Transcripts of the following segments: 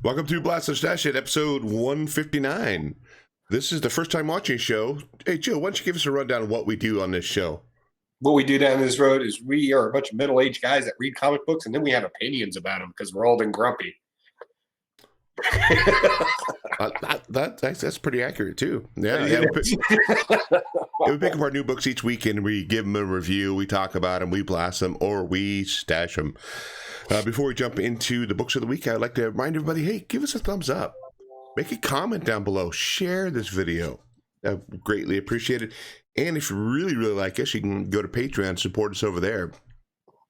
Welcome to Blast and Stash It, episode 159. This is the first time watching show. Hey, Joe, why don't you give us a rundown of what we do on this show? What we do down this road is we are a bunch of middle-aged guys that read comic books, and then we have opinions about them because we're old and grumpy. That's pretty accurate, too. Yeah. We pick up our new books each week, and we give them a review. We talk about them, we blast them, or we stash them. Before we jump into the books of the week, I'd like to remind everybody, hey, give us a thumbs up. Make a comment down below. Share this video. I greatly appreciate it. And if you really, really like us, you can go to Patreon, support us over there.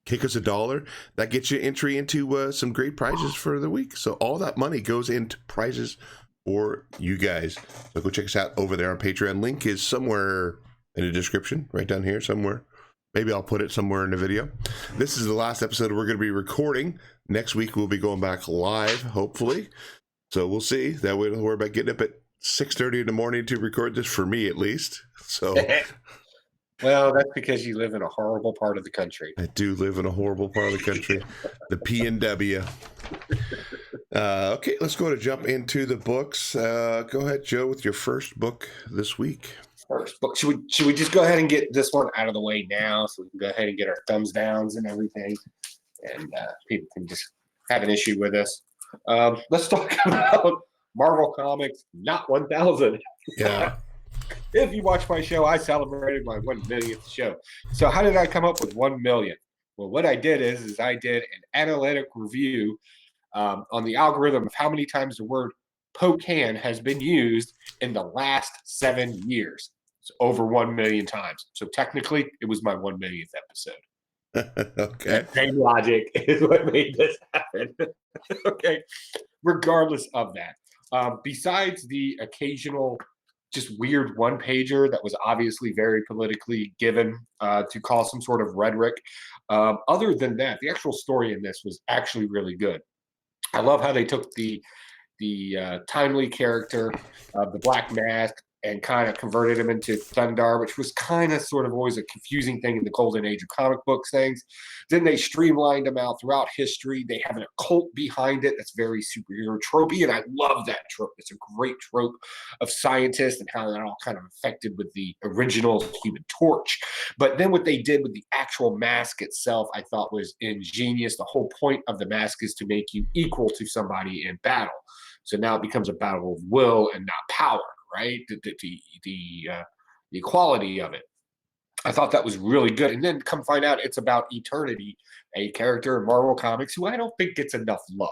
Kick us $1. That gets you entry into some great prizes for the week. So all that money goes into prizes for you guys. So go check us out over there on Patreon. Link is somewhere in the description, right down here somewhere. Maybe I'll put it somewhere in the video. This is the last episode we're going to be recording. Next week, we'll be going back live, hopefully. So we'll see. That way, we're about getting up at 6:30 in the morning to record this, for me at least. So, well, that's because you live in a horrible part of the country. I do live in a horrible part of the country, the PNW. Okay, let's go to jump into the books. Go ahead, Joe, with your first book this week. First book. Should we just go ahead and get this one out of the way now, so we can go ahead and get our thumbs downs and everything, and people can just have an issue with us. Let's talk about Marvel Comics Not 1000. Yeah. If you watch my show, I celebrated my 1 millionth show. So how did I come up with 1 million? Well, what I did is I did an analytic review on the algorithm of how many times the word Pocan has been used in the last 7 years. It's over 1 million times. So technically, it was my 1 millionth episode. Okay. That same logic is what made this happen. Okay. Regardless of that, besides the occasional just weird one-pager that was obviously very politically given to cause some sort of rhetoric, other than that, the actual story in this was actually really good. I love how they took the timely character of the Black Mask and kind of converted him into Thundar, which was kind of sort of always a confusing thing in the golden age of comic books things. Then they streamlined him out throughout history. They have an occult behind it that's very superhero tropey, and I love that trope. It's a great trope of scientists and how that all kind of affected with the original Human Torch. But then what they did with the actual mask itself, I thought was ingenious. The whole point of the mask is to make you equal to somebody in battle. So now it becomes a battle of will and not power, right? The equality of it. I thought that was really good. And then come find out it's about Eternity, a character in Marvel Comics who I don't think gets enough love.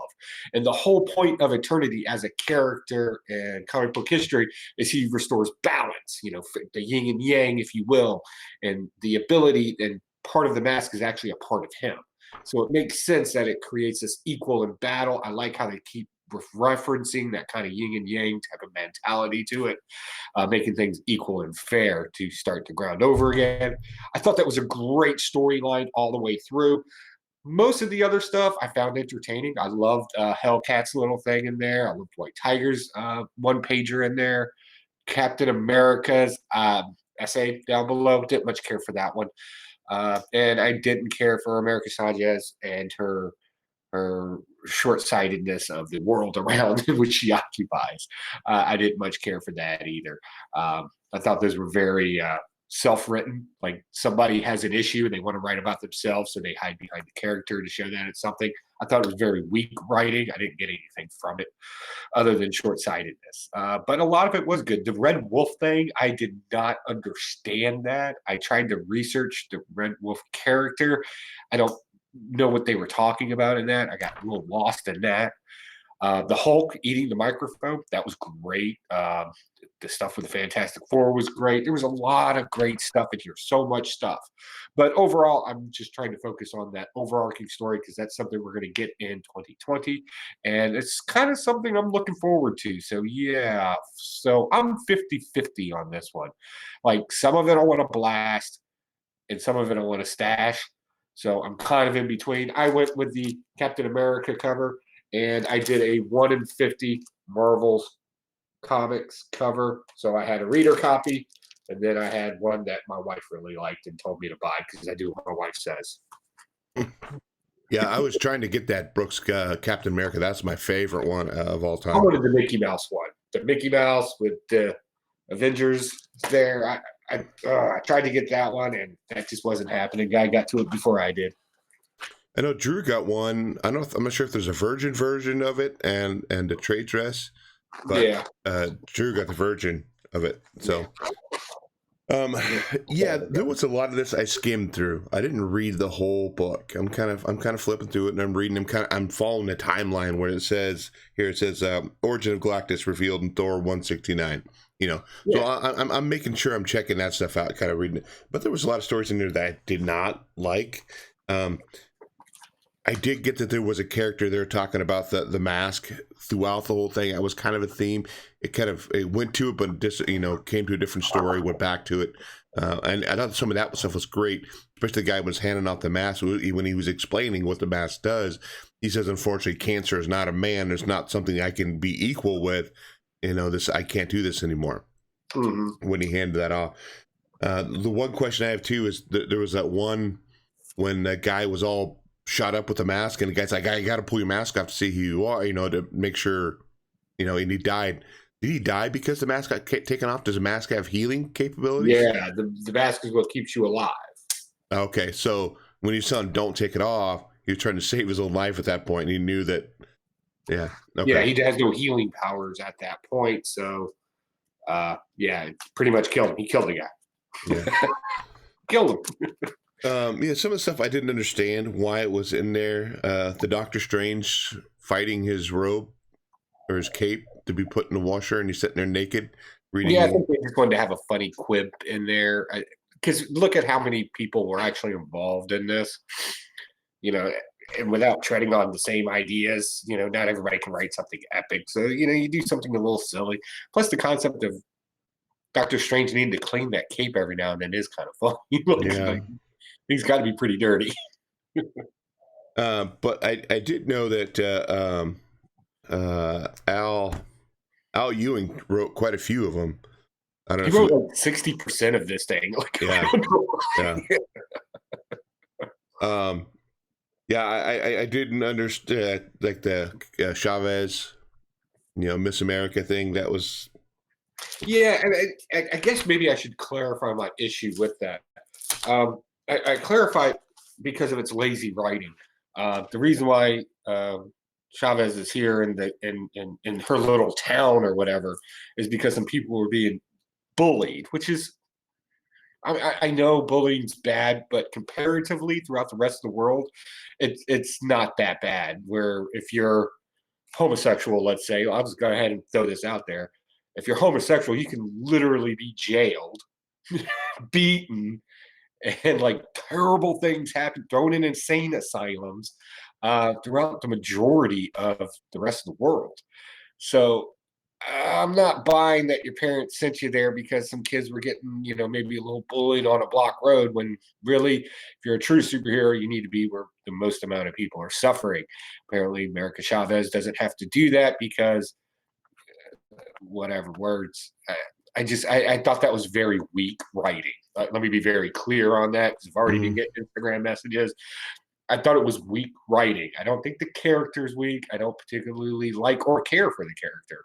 And the whole point of Eternity as a character in comic book history is he restores balance, you know, the yin and yang, if you will. And the ability and part of the mask is actually a part of him. So it makes sense that it creates this equal in battle. I like how they keep referencing that kind of yin and yang type of mentality to it, making things equal and fair to start the ground over again. I thought that was a great storyline all the way through. Most of the other stuff I found entertaining. I loved Hellcat's little thing in there. I loved White Tiger's one-pager in there. Captain America's essay down below. Didn't much care for that one. And I didn't care for America Sanchez and her short-sightedness of the world around which she occupies. I didn't much care for that either. I thought those were very self-written, like somebody has an issue and they want to write about themselves, so they hide behind the character to show that it's something. I thought it was very weak writing. I didn't get anything from it other than short-sightedness. But a lot of it was good. The Red Wolf thing, I did not understand that. I tried to research the Red Wolf character. I don't know what they were talking about in that. I got a little lost in that. The Hulk eating the microphone, that was great. The stuff with the Fantastic Four was great. There was a lot of great stuff in here, so much stuff. But overall, I'm just trying to focus on that overarching story because that's something we're going to get in 2020. And it's kind of something I'm looking forward to. So, yeah. So I'm 50-50 on this one. Like, some of it I want to blast, and some of it I want to stash. So I'm kind of in between. I went with the Captain America cover, and I did a 1 in 50 Marvel Comics cover. So I had a reader copy, and then I had one that my wife really liked and told me to buy because I do what my wife says. Yeah, I was trying to get that Brooks Captain America. That's my favorite one of all I time. wanted the Mickey Mouse one. The Mickey Mouse with the Avengers there. I tried to get that one, and that just wasn't happening. Guy got to it before I did. I know Drew got one. I'm not sure if there's a Virgin version of it and a trade dress, but Yeah. Drew got the Virgin of it. So, yeah, there was a lot of this I skimmed through. I didn't read the whole book. I'm kind of flipping through it, and I'm reading. I'm following the timeline where it says Origin of Galactus revealed in Thor 169. So I'm making sure I'm checking that stuff out, kind of reading it. But there was a lot of stories in there that I did not like. I did get that there was a character there talking about the mask throughout the whole thing. That was kind of a theme. It went to it, but came to a different story, went back to it. And I thought some of that stuff was great, especially the guy was handing out the mask when he was explaining what the mask does. He says, unfortunately, cancer is not a man. There's not something I can be equal with. I can't do this anymore. Mm-hmm. When he handed that off. The one question I have too is there was that one when that guy was all shot up with the mask, and the guy's like, "I got to pull your mask off to see who you are," to make sure, and he died. Did he die because the mask got taken off? Does the mask have healing capabilities? Yeah, the mask is what keeps you alive. Okay, so when he's telling him don't take it off, he was trying to save his own life at that point, and he knew that. Yeah. Okay. Yeah, he has no healing powers at that point, so it pretty much killed him. He killed the guy. Yeah. Killed him. Some of the stuff I didn't understand why it was in there. The Doctor Strange fighting his robe or his cape to be put in the washer, and he's sitting there naked reading. Yeah, I think they just wanted to have a funny quip in there, because look at how many people were actually involved in this. And without treading on the same ideas, not everybody can write something epic. So you do something a little silly. Plus, the concept of Doctor Strange needing to clean that cape every now and then is kind of funny. He's got to be pretty dirty. But I did know that Al Ewing wrote quite a few of them. I don't know. He wrote like 60% of this thing. I didn't understand like the Chavez, Miss America thing. That was. Yeah, and I guess maybe I should clarify my issue with that. I clarify because of its lazy writing. The reason why Chavez is here in her little town or whatever is because some people were being bullied, which is, I know bullying's bad, but comparatively throughout the rest of the world, it's not that bad. Where if you're homosexual, let's say, I'll just go ahead and throw this out there. If you're homosexual, you can literally be jailed, beaten, and like terrible things happen, thrown in insane asylums throughout the majority of the rest of the world. So I'm not buying that your parents sent you there because some kids were getting, maybe a little bullied on a block road, when really, if you're a true superhero, you need to be where the most amount of people are suffering. Apparently, America Chavez doesn't have to do that because whatever words. I thought that was very weak writing. Let me be very clear on that, because I've already been getting Instagram messages. I thought it was weak writing. I don't think the character's weak. I don't particularly like or care for the character.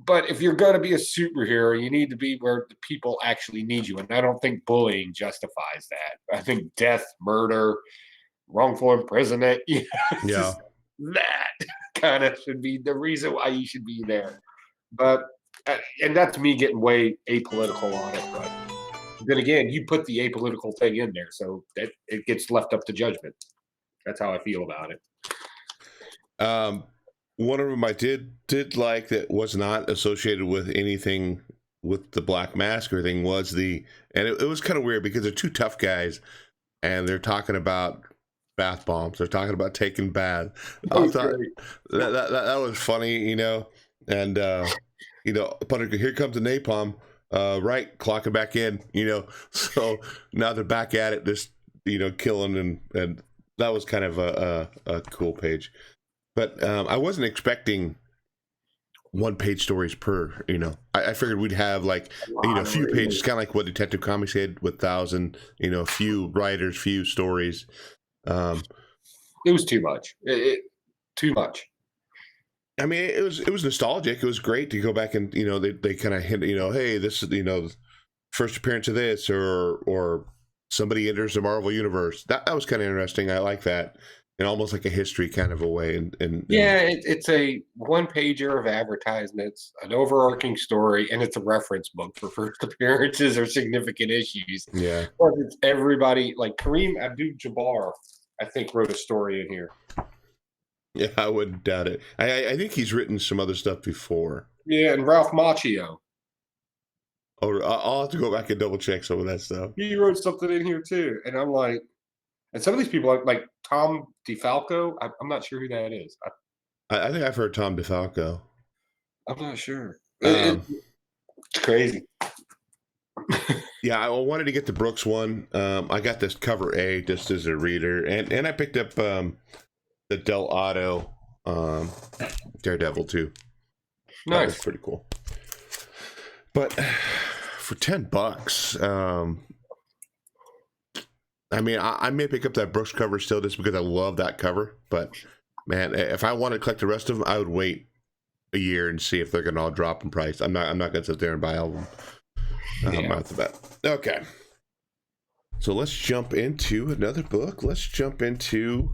But if you're going to be a superhero, you need to be where the people actually need you. And I don't think bullying justifies that. I think death, murder, wrongful imprisonment, that kind of should be the reason why you should be there. But and that's me getting way apolitical on it. But then again, you put the apolitical thing in there, so that it gets left up to judgment. That's how I feel about it. One of them I did like that was not associated with anything with the Black Masker thing was and it was kind of weird because they're two tough guys and they're talking about bath bombs. They're talking about taking baths. I thought that was funny, and here comes the napalm, right, clocking back in, so now they're back at it, just, killing, and that was kind of a cool page. But I wasn't expecting one-page stories per, I figured we'd have like, a few pages, kind of like what Detective Comics had with 1,000, a few writers, few stories. It was too much. Too much. I mean, it was nostalgic. It was great to go back and they kind of hint, hey, this is first appearance of this, or somebody enters the Marvel universe. That was kind of interesting. I like that, in almost like a history kind of a way. And Yeah, it's a one pager of advertisements, an overarching story, and it's a reference book for first appearances or significant issues. yeah, But it's everybody like Kareem Abdul-Jabbar, I think, wrote a story in here. yeah, I wouldn't doubt it. I think he's written some other stuff before. Yeah, and Ralph Macchio. Oh, I'll have to go back and double check some of that stuff. He wrote something in here too, and I'm like, and some of these people like Tom DeFalco. I'm not sure who that is. I think I've heard Tom DeFalco. I'm not sure. Um, It's crazy. Yeah, I wanted to get the Brooks one. I got this cover A just as a reader, and I picked up the Del Otto Daredevil too. That was Nice. pretty cool. But for $10, I mean, I may pick up that Brooks cover still just because I love that cover. But man, if I want to collect the rest of them, I would wait a year and see if they're going to all drop in price. I'm not going to sit there and buy all of them. Yeah. Off the bat. Okay. So let's jump into another book. Let's jump into.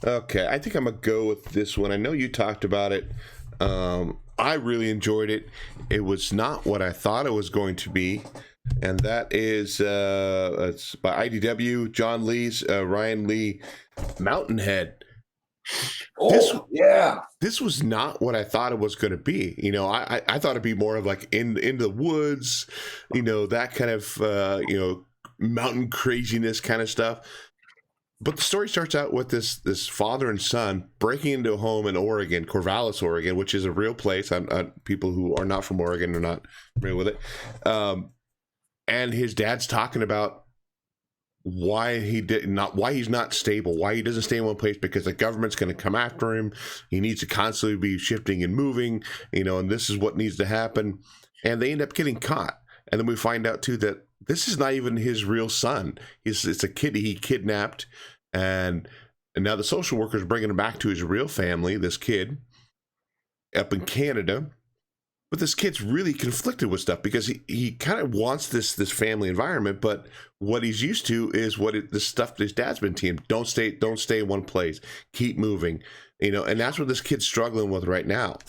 Okay, I think I'm going to go with this one. I know you talked about it. I really enjoyed it. It was not what I thought it was going to be. And that is it's by IDW, John Lee's, Ryan Lee, Mountainhead. Oh, yeah. This was not what I thought it was going to be. I thought it'd be more of like in the woods, that kind of mountain craziness kind of stuff. But the story starts out with this father and son breaking into a home in Oregon, Corvallis, Oregon, which is a real place. People who are not from Oregon are not familiar with it. And his dad's talking about why he's not stable, why he doesn't stay in one place, because the government's going to come after him. He needs to constantly be shifting and moving, and this is what needs to happen. And they end up getting caught. And then we find out too that this is not even his real son. It's a kid he kidnapped, and now the social worker's bringing him back to his real family, this kid up in Canada. But this kid's really conflicted with stuff because he kind of wants this family environment, but what he's used to is the stuff his dad's been teaching him. Don't stay in one place. Keep moving, and that's what this kid's struggling with right now.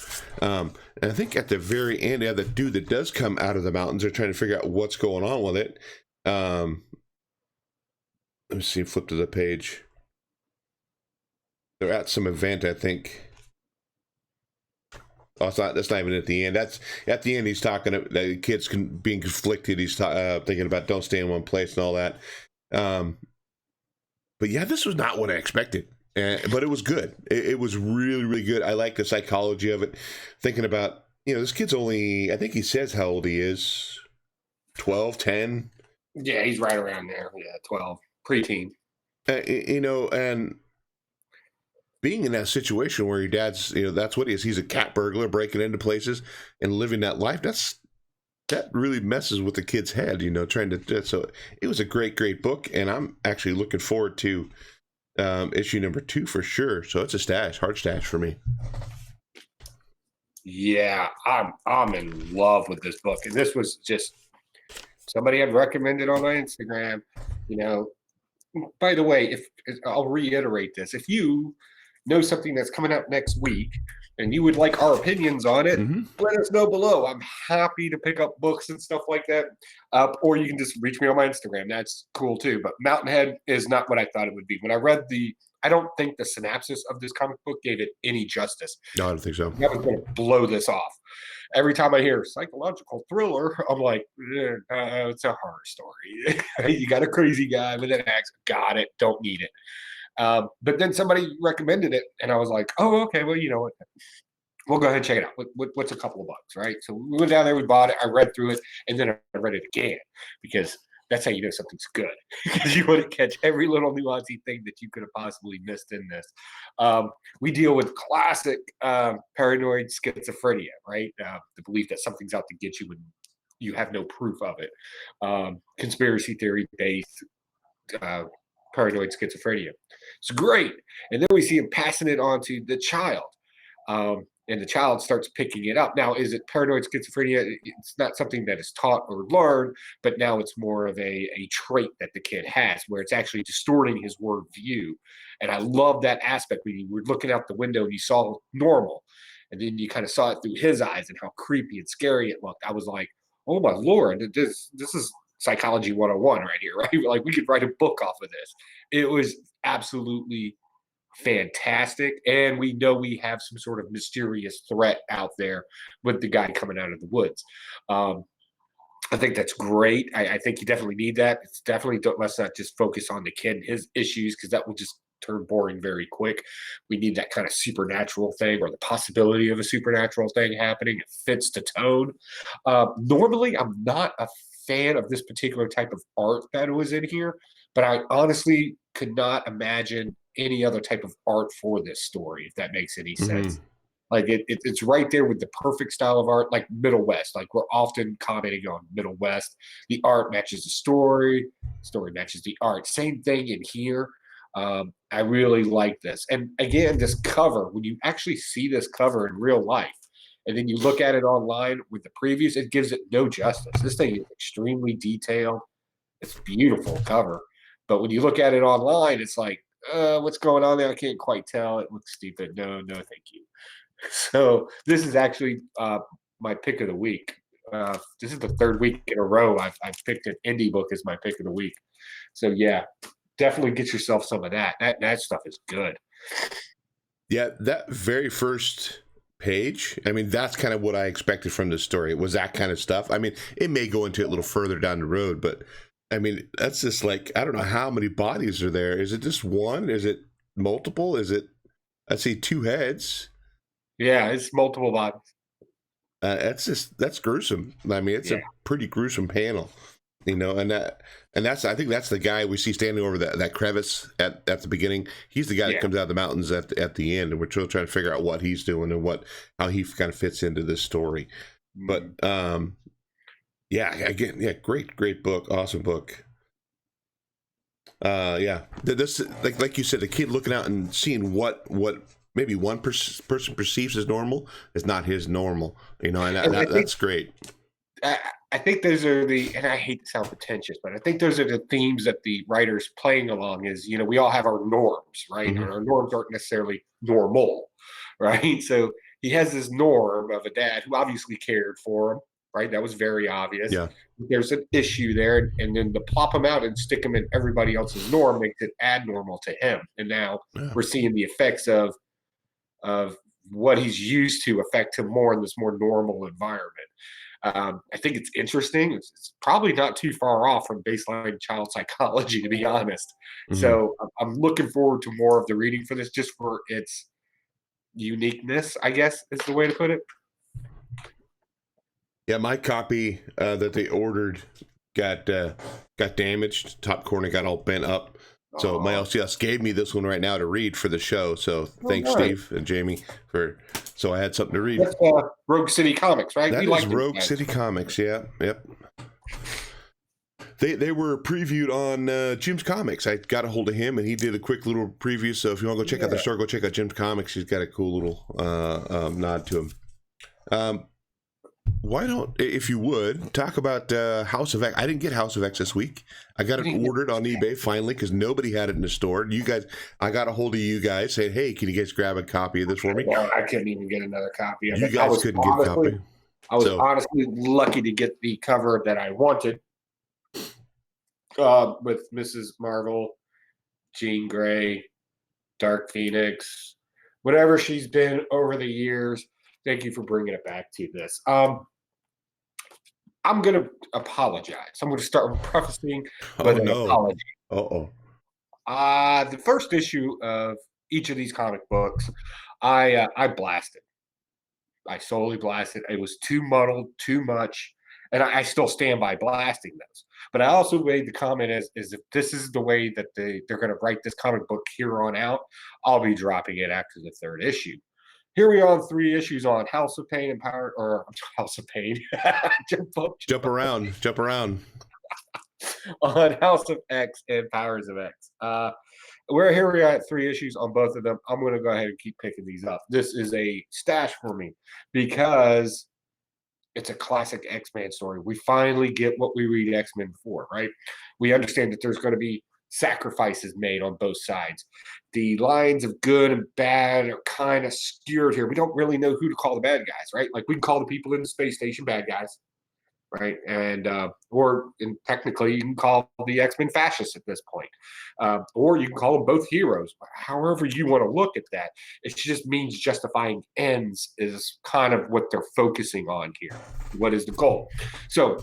And I think at the very end, the dude that does come out of the mountains are trying to figure out what's going on with it. Let me see. Flip to the page. They're at some event, I think. Oh, that's not even at the end. That's at the end. He's talking. The kid's being conflicted. He's thinking about don't stay in one place and all that. But yeah, this was not what I expected. But it was good. It was really, really good. I like the psychology of it. Thinking about this kid's only. I think he says how old he is. 12, 10. Yeah, he's right around there. Yeah, 12, preteen. And being in that situation where your dad's, that's what he is. He's a cat burglar breaking into places and living that life. That really messes with the kid's head, trying to. So it was a great, great book. And I'm actually looking forward to issue number 2 for sure. So it's a hard stash for me. Yeah, I'm in love with this book. And this was just somebody had recommended on my Instagram, By the way, if I'll reiterate this, if you know something that's coming out next week and you would like our opinions on it, let us know below. I'm happy to pick up books and stuff like that. Or you can just reach me on my Instagram. That's cool too. But Mountainhead is not what I thought it would be. When I read I don't think the synopsis of this comic book gave it any justice. No, I don't think so. That was going to blow this off. Every time I hear psychological thriller, I'm like, it's a horror story. You got a crazy guy with an axe. Got it. Don't need it. But then somebody recommended it, and I was like, oh, okay, well, you know what? We'll go ahead and check it out. What's a couple of bucks, right? So we went down there, we bought it, I read through it, and then I read it again because that's how you know something's good. Because you want to catch every little nuancey thing that you could have possibly missed in this. We deal with classic paranoid schizophrenia, right? The belief that something's out to get you when you have no proof of it. Conspiracy theory based paranoid schizophrenia. It's great. And then we see him passing it on to the child. And the child starts picking it up. Now, is it paranoid schizophrenia? It's not something that is taught or learned, but now it's more of a trait that the kid has where it's actually distorting his world view. And I love that aspect when you were looking out the window and you saw normal. And then you kind of saw it through his eyes and how creepy and scary it looked. I was like, oh my Lord, this is psychology 101 right here, right? Like we could write a book off of this. It was absolutely fantastic. And we know we have some sort of mysterious threat out there with the guy coming out of the woods. I think that's great. I think you definitely need that. It's definitely let's not just focus on the kid and his issues because that will just turn boring very quick. We need that kind of supernatural thing or the possibility of a supernatural thing happening. It fits the tone. Normally, I'm not a fan of this particular type of art that was in here, but I honestly could not imagine any other type of art for this story, if that makes any sense. Like it's right there with the perfect style of art, like Middle West. Like we're often commenting on Middle West. The art matches the story matches the art. Same thing in here. I really like this. And again, this cover, when you actually see this cover in real life, and then you look at it online with the previews, it gives it no justice. This thing is extremely detailed. It's a beautiful cover. But when you look at it online, it's like, what's going on there? I can't quite tell. It looks stupid. No, no, thank you. So this is actually my pick of the week. This is the third week in a row I've picked an indie book as my pick of the week. So yeah, definitely get yourself some of that. That stuff is good. Yeah, that very first page, I mean, that's kind of what I expected from this story. It was that kind of stuff. I mean, it may go into it a little further down the road, but I mean, that's just like, I don't know how many bodies are there. Is it just one? Is it multiple? Is it, I see two heads. Yeah, it's multiple bodies. That's gruesome. I mean, it's a pretty gruesome panel, and that's I think that's the guy we see standing over that crevice at the beginning. He's the guy that comes out of the mountains at the end, and we're still trying to figure out what he's doing and how he kind of fits into this story. But great book, awesome book. This like you said, the kid looking out and seeing what maybe one person perceives as normal is not his normal, and that's great. I think those are and I hate to sound pretentious, but I think those are the themes that the writer's playing along is, we all have our norms, right? Mm-hmm. And our norms aren't necessarily normal, right? So he has this norm of a dad who obviously cared for him, right? That was very obvious. Yeah. There's an issue there, and then to plop him out and stick him in everybody else's norm makes it abnormal to him. And now we're seeing the effects of what he's used to affect him more in this more normal environment. I think it's interesting. It's probably not too far off from baseline child psychology, to be honest. Mm-hmm. So I'm looking forward to more of the reading for this, just for its uniqueness, I guess is the way to put it. Yeah, my copy that they ordered got damaged. Top corner got all bent up. So my LCS gave me this one right now to read for the show. So thanks, Steve and Jamie, so I had something to read. That's Rogue City Comics, right? That is Rogue City Comics, yeah. Yep. They were previewed on Jim's Comics. I got a hold of him, and he did a quick little preview. So if you want to go check out their store, go check out Jim's Comics. He's got a cool little nod to him. Why don't, if you would, talk about House of X. I didn't get House of X this week. I got it ordered on eBay finally because nobody had it in the store. You guys, I got a hold of you guys saying, "Hey, can you guys grab a copy of this for me?" Well, I couldn't even get another copy of it. You guys couldn't get a copy. I was honestly lucky to get the cover that I wanted with Mrs. Marvel, Jean Grey, Dark Phoenix, whatever she's been over the years. Thank you for bringing it back to this. I'm going to apologize. I'm going to start with prefacing with an apology. The first issue of each of these comic books, I blasted. I solely blasted. It was too muddled, too much, and I still stand by blasting those. But I also made the comment as if this is the way that they're going to write this comic book here on out, I'll be dropping it after the third issue. Here we are on 3 issues on House of Pain and Power, or House of Pain. Jump around. on House of X and Powers of X. We're here. We got 3 issues on both of them. I'm going to go ahead and keep picking these up. This is a stash for me because it's a classic X-Men story. We finally get what we read X-Men for, right? We understand that there's going to be sacrifices made on both sides. The lines of good and bad are kind of skewed here. We don't really know who to call the bad guys, right? Like we can call the people in the space station bad guys, right? And technically, you can call the X-Men fascists at this point, or you can call them both heroes. However you want to look at that, it just means justifying ends is kind of what they're focusing on here. What is the goal? So,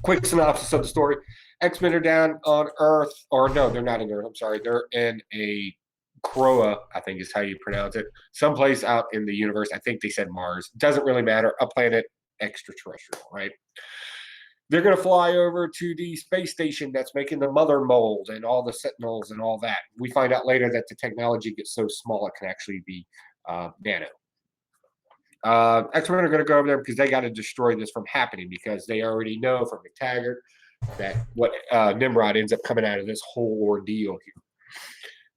quick synopsis of the story: X-Men are down on Earth, or no, they're not in Earth. I'm sorry, they're in a Croa, I think is how you pronounce it, someplace out in the universe. I think they said Mars. Doesn't really matter. A planet extraterrestrial, right? They're going to fly over to the space station that's making the mother mold and all the sentinels and all that. We find out later that the technology gets so small it can actually be nano. X-Men are going to go over there because they got to destroy this from happening because they already know from McTaggart that what Nimrod ends up coming out of this whole ordeal here.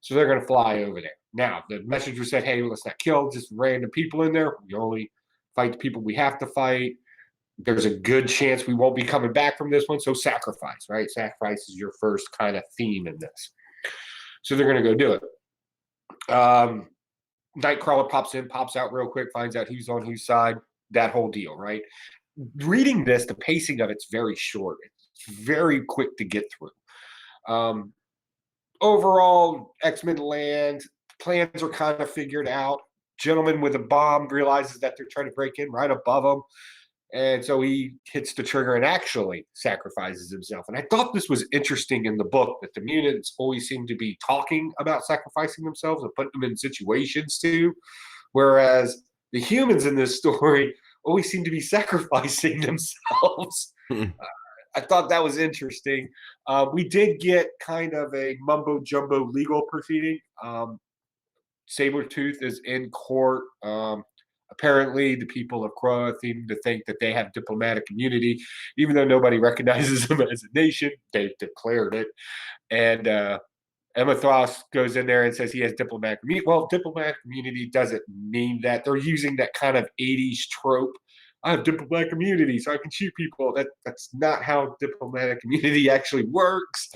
So they're going to fly over there. Now, the messenger said, hey, let's not kill just random people in there. We only fight the people we have to fight. There's a good chance we won't be coming back from this one. So sacrifice, right? Sacrifice is your first kind of theme in this. So they're going to go do it. Nightcrawler pops in, pops out real quick, finds out who's on whose side, that whole deal, right? Reading this, the pacing of it's very short. It's very quick to get through. Overall, X-Men land, plans are kind of figured out. Gentleman with a bomb realizes that they're trying to break in right above him. And so he hits the trigger and actually sacrifices himself. And I thought this was interesting in the book that the mutants always seem to be talking about sacrificing themselves and putting them in situations too. Whereas the humans in this story always seem to be sacrificing themselves. I thought that was interesting. We did get kind of a mumbo jumbo legal proceeding. Sabretooth is in court. Apparently, the people of Croa seem to think that they have diplomatic immunity, even though nobody recognizes them as a nation. They've declared it. And Emma Thross goes in there and says he has diplomatic immunity. Well, diplomatic immunity doesn't mean that. They're using that kind of 80s trope. I have diplomatic immunity, so I can shoot people. That's not how diplomatic immunity actually works.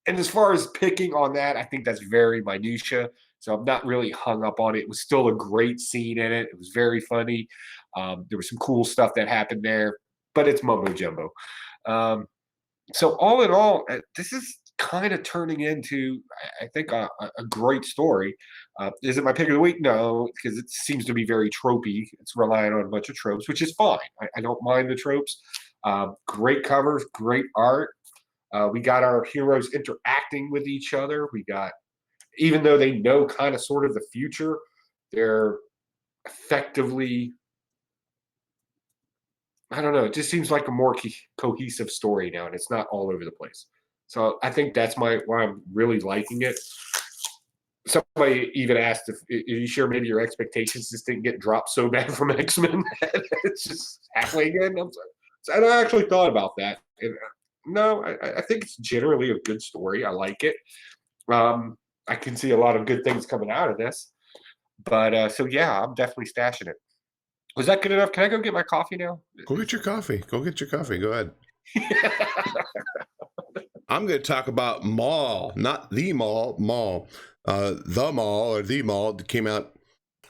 And as far as picking on that, I think that's very minutia. So I'm not really hung up on it. It was still a great scene in it. It was very funny. There was some cool stuff that happened there, but it's mumbo jumbo. So all in all, this is kind of turning into, I think, a great story. Is it my pick of the week? No, because it seems to be very tropey. It's relying on a bunch of tropes, which is fine. I don't mind the tropes. Great covers, great art. We got our heroes interacting with each other. We got, even though they know kind of sort of the future, they're effectively, I don't know, it just seems like a more cohesive story now, and it's not all over the place. So I think that's why I'm really liking it. Somebody even asked if are you sure maybe your expectations just didn't get dropped so bad from X-Men that it's just halfway again. And I actually thought about that. And no, I think it's generally a good story. I like it. I can see a lot of good things coming out of this. But so yeah, I'm definitely stashing it. Was that good enough? Can I go get my coffee now? Go get your coffee. Go ahead. I'm going to talk about Maul, not the Maul, Maul. The Maul or The Maul came out,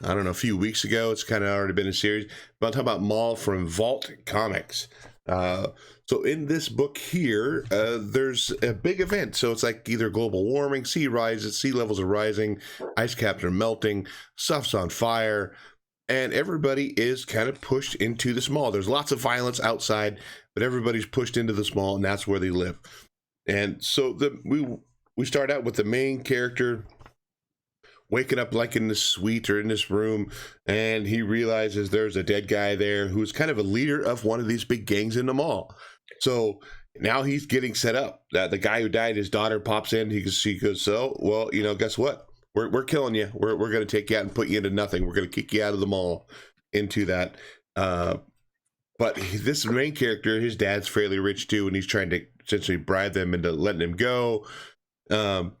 I don't know, a few weeks ago. It's kind of already been a series. But I'm talking about Maul from Vault Comics. So in this book here, there's a big event. So it's like either global warming, sea rises, sea levels are rising, ice caps are melting, stuff's on fire, and everybody is kind of pushed into this mall. There's lots of violence outside, but everybody's pushed into this mall, and that's where they live. And so we start out with the main character waking up like in this suite or in this room, and he realizes there's a dead guy there who's kind of a leader of one of these big gangs in the mall. So now he's getting set up. The guy who died, his daughter pops in. He goes, so, well, guess what? We're killing you. We're going to take you out and put you into nothing. We're going to kick you out of the mall into that. But this main character, his dad's fairly rich too, and he's trying to essentially bribe them into letting him go. But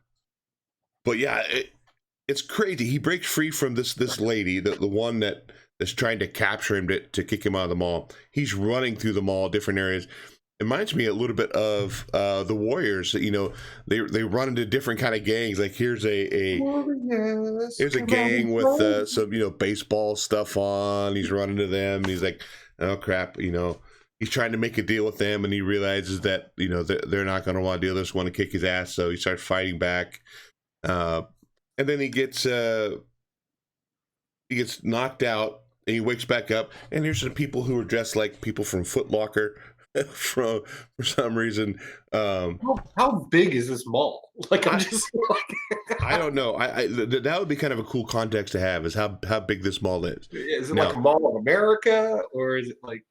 yeah, it's crazy. He breaks free from this lady, the one that's trying to capture him to kick him out of the mall. He's running through the mall, different areas. It reminds me a little bit of the Warriors. You know, they run into different kind of gangs. Like here's a gang with some baseball stuff on. He's running to them. And he's like, oh crap, He's trying to make a deal with them, and he realizes that they're not going to want to deal. They just want to kick his ass. So he starts fighting back, and then he gets knocked out, and he wakes back up. And here's some people who are dressed like people from Foot Locker. For some reason, how big is this mall? Like I'm just I don't know. That would be kind of a cool context to have, is how big this mall is. Is it like a Mall of America, or is it like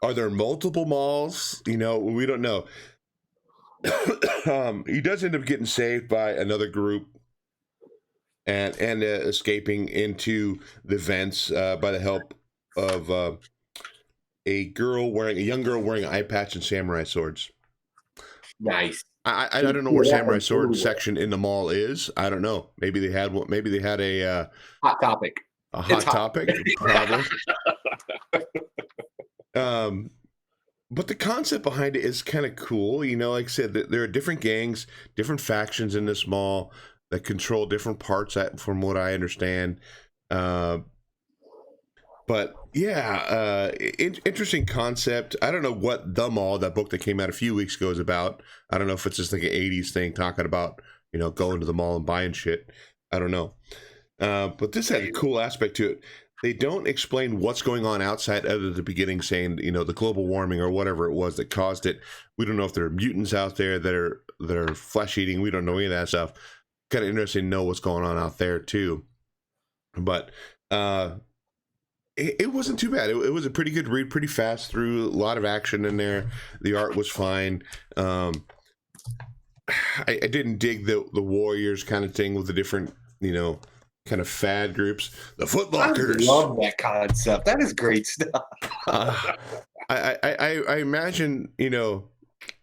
are there multiple malls? We don't know. He does end up getting saved by another group and escaping into the vents by the help of a young girl wearing an eye patch and samurai swords. Nice. I don't know where samurai sword section in the mall is. I don't know. Maybe they had one. Maybe they had a hot topic. A hot topic, probably. But the concept behind it is kind of cool. Like I said, there are different gangs, different factions in this mall that control different parts, from what I understand. But yeah, interesting concept. I don't know what The Mall, that book that came out a few weeks ago, is about. I don't know if it's just like an 80s thing talking about, going to the mall and buying shit. I don't know. But this has a cool aspect to it. They don't explain what's going on outside other than the beginning, saying, the global warming or whatever it was that caused it. We don't know if there are mutants out there that are flesh eating. We don't know any of that stuff. Kind of interesting to know what's going on out there too. But it wasn't too bad. It was a pretty good read, pretty fast through, a lot of action in there. The art was fine. I didn't dig the Warriors kind of thing with the different, kind of fad groups. The Foot Lockers. I love that concept. That is great stuff. I imagine, if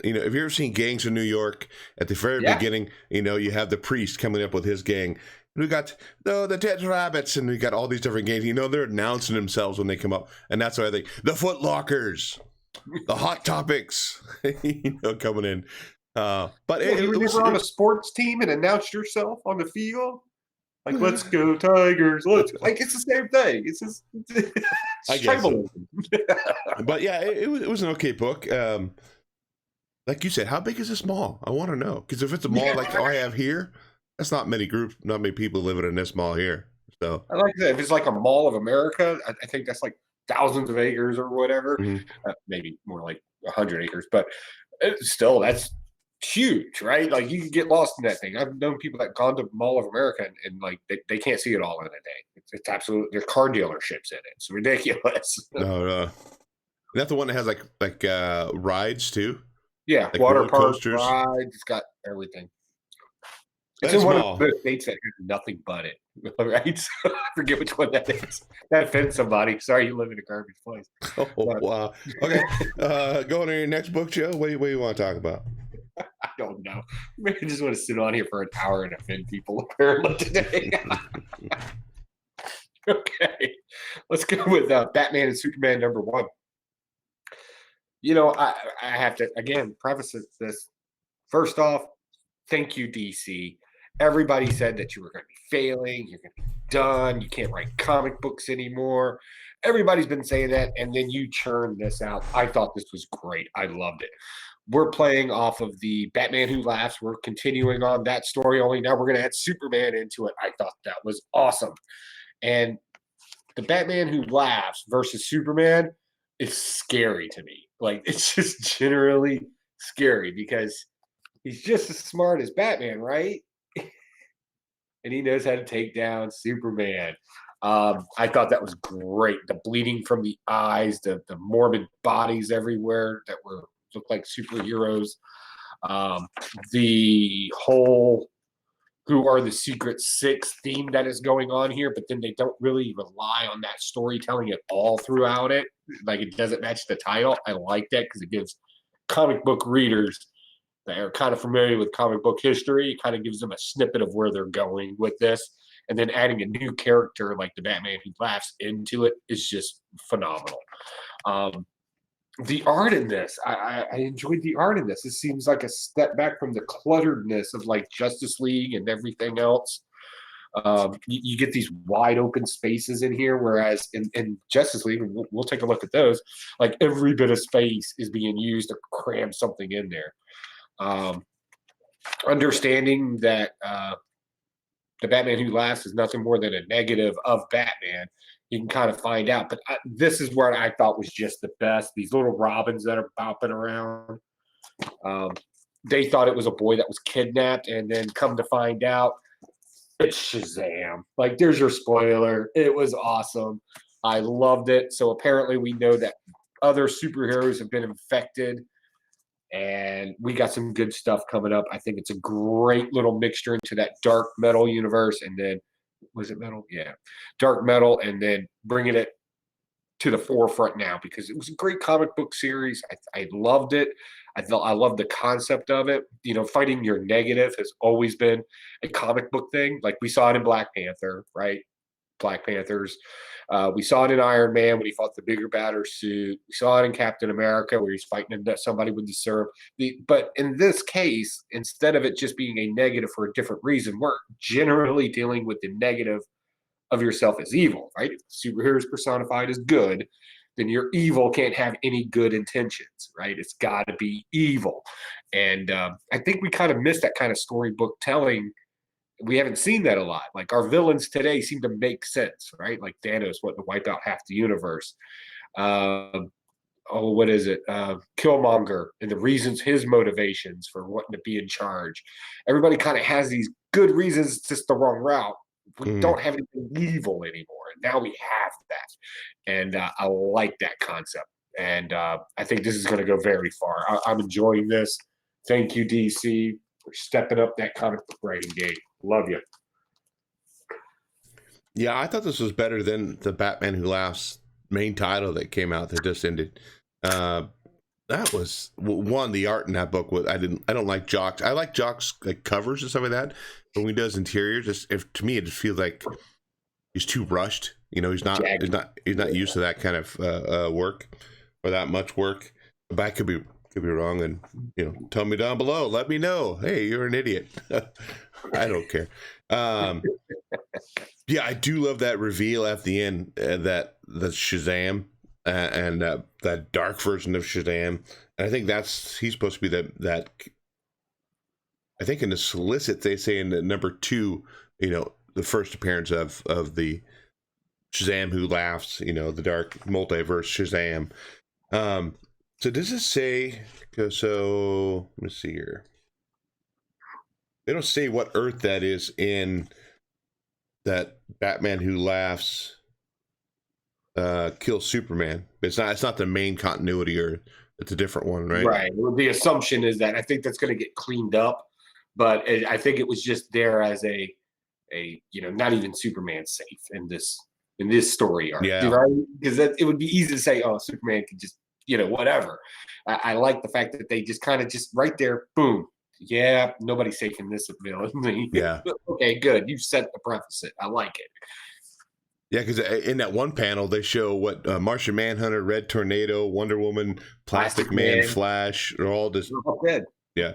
you've ever seen Gangs of New York, at the very beginning, you have the priest coming up with his gang. We got the Dead Rabbits, and we got all these different games. They're announcing themselves when they come up, and that's why I think the Foot Lockers, the Hot Topics, coming in. But you were never on a sports team and announced yourself on the field, like "Let's go Tigers!" It's the same thing. It's just I guess so. But yeah, it was an okay book. Like you said, how big is this mall? I want to know, because if it's a mall like I have here. That's not many people living in this mall here. So I like that. If it's like a Mall of America, I think that's like thousands of acres or whatever. Mm-hmm. Maybe more like 100 acres, but still, that's huge, right? Like you can get lost in that thing. I've known people that gone to Mall of America and like they can't see it all in a day. It's absolute. There's car dealerships in it. It's ridiculous. No. Is that the one that has like rides too? Yeah, like water parks, rides. It's got everything. It's in one of the states that has nothing but it, right? So I forget which one that is. That offends somebody. Sorry, you live in a garbage place. Oh, wow. Okay. Going to your next book, Joe. What do you want to talk about? I don't know. Maybe I just want to sit on here for an hour and offend people, apparently, today. Okay. Let's go with Batman and Superman #1. I have to, again, preface this. First off, thank you, DC. Everybody said that you were going to be failing. You're going to be done. You can't write comic books anymore. Everybody's been saying that, and then you churned this out. I thought this was great. I loved it. We're playing off of the Batman Who Laughs. We're continuing on that story, only now we're going to add Superman into it. I thought that was awesome. And the Batman Who Laughs versus Superman is scary to me. Like, it's just generally scary because he's just as smart as Batman, right? And he knows how to take down Superman. I thought that was great. The bleeding from the eyes, the morbid bodies everywhere that looked like superheroes. The whole who are the Secret Six theme that is going on here, but then they don't really rely on that storytelling at all throughout it. Like, it doesn't match the title. I like that because it gives comic book readers that are kind of familiar with comic book history. It kind of gives them a snippet of where they're going with this. And then adding a new character like the Batman Who Laughs into it is just phenomenal. The art in this, I enjoyed the art in this. It seems like a step back from the clutteredness of like Justice League and everything else. You get these wide open spaces in here, whereas in Justice League, we'll take a look at those, like every bit of space is being used to cram something in there. Understanding that the Batman Who Laughs is nothing more than a negative of Batman, you can kind of find out. But this is where I thought was just the best. These little Robins that are bopping around. They thought it was a boy that was kidnapped, and then come to find out, it's Shazam. Like, there's your spoiler. It was awesome. I loved it. So apparently we know that other superheroes have been infected, and we got some good stuff coming up. I think it's a great little mixture into that dark metal universe. And then, was it metal? Yeah. Dark metal, and then bringing it to the forefront now, because it was a great comic book series. I loved it. I loved the concept of it. You know, fighting your negative has always been a comic book thing. Like, we saw it in Black Panther, right? Black Panthers. We saw it in Iron Man when he fought the bigger, badder suit. We saw it in Captain America where he's fighting somebody with the syrup. But in this case, instead of it just being a negative for a different reason, we're generally dealing with the negative of yourself as evil, right? If the superhero is personified as good, then your evil can't have any good intentions, right? It's got to be evil. And I think we kind of missed that kind of storybook telling. We haven't seen that a lot. Like, our villains today seem to make sense, right? Like Thanos wanting to wipe out half the universe. What is it? Killmonger and the reasons, his motivations for wanting to be in charge. Everybody kind of has these good reasons, it's just the wrong route. We don't have anything evil anymore. And now we have that. And I like that concept. And I think this is going to go very far. I'm enjoying this. Thank you, DC, for stepping up that comic book writing game. Love you. Yeah, I thought this was better than the Batman Who Laughs main title that came out that just ended. That was one. The art in that book was I don't like Jock's. I like Jock's like covers and stuff like that, but when he does interiors, to me it just feels like he's too rushed. You know, he's not used to that kind of work or that much work. But I could be wrong, and you know, tell me down below. Let me know. Hey, you're an idiot. I don't care. Yeah, I do love that reveal at the end, that the Shazam and that dark version of Shazam. And I think he's supposed to be that. I think in the solicit they say in the number 2, you know, the first appearance of the Shazam Who Laughs, you know, the dark multiverse Shazam. So does it say? So let me see here. They don't say what Earth that is in that Batman Who Laughs kills Superman. It's not the main continuity Earth. It's a different one, right? Right. Well, the assumption is that I think that's going to get cleaned up, but I think it was just there as a you know, not even Superman safe in this story arc. Yeah. Right? Because it would be easy to say, oh, Superman could just, you know, whatever. I like the fact that they just kind of just right there, boom. Yeah, nobody's safe in this villain. Yeah. Okay, good. You've set the preface. I like it. Yeah, because in that one panel, they show what Martian Manhunter, Red Tornado, Wonder Woman, Plastic Man, Flash, are all just dead. Yeah.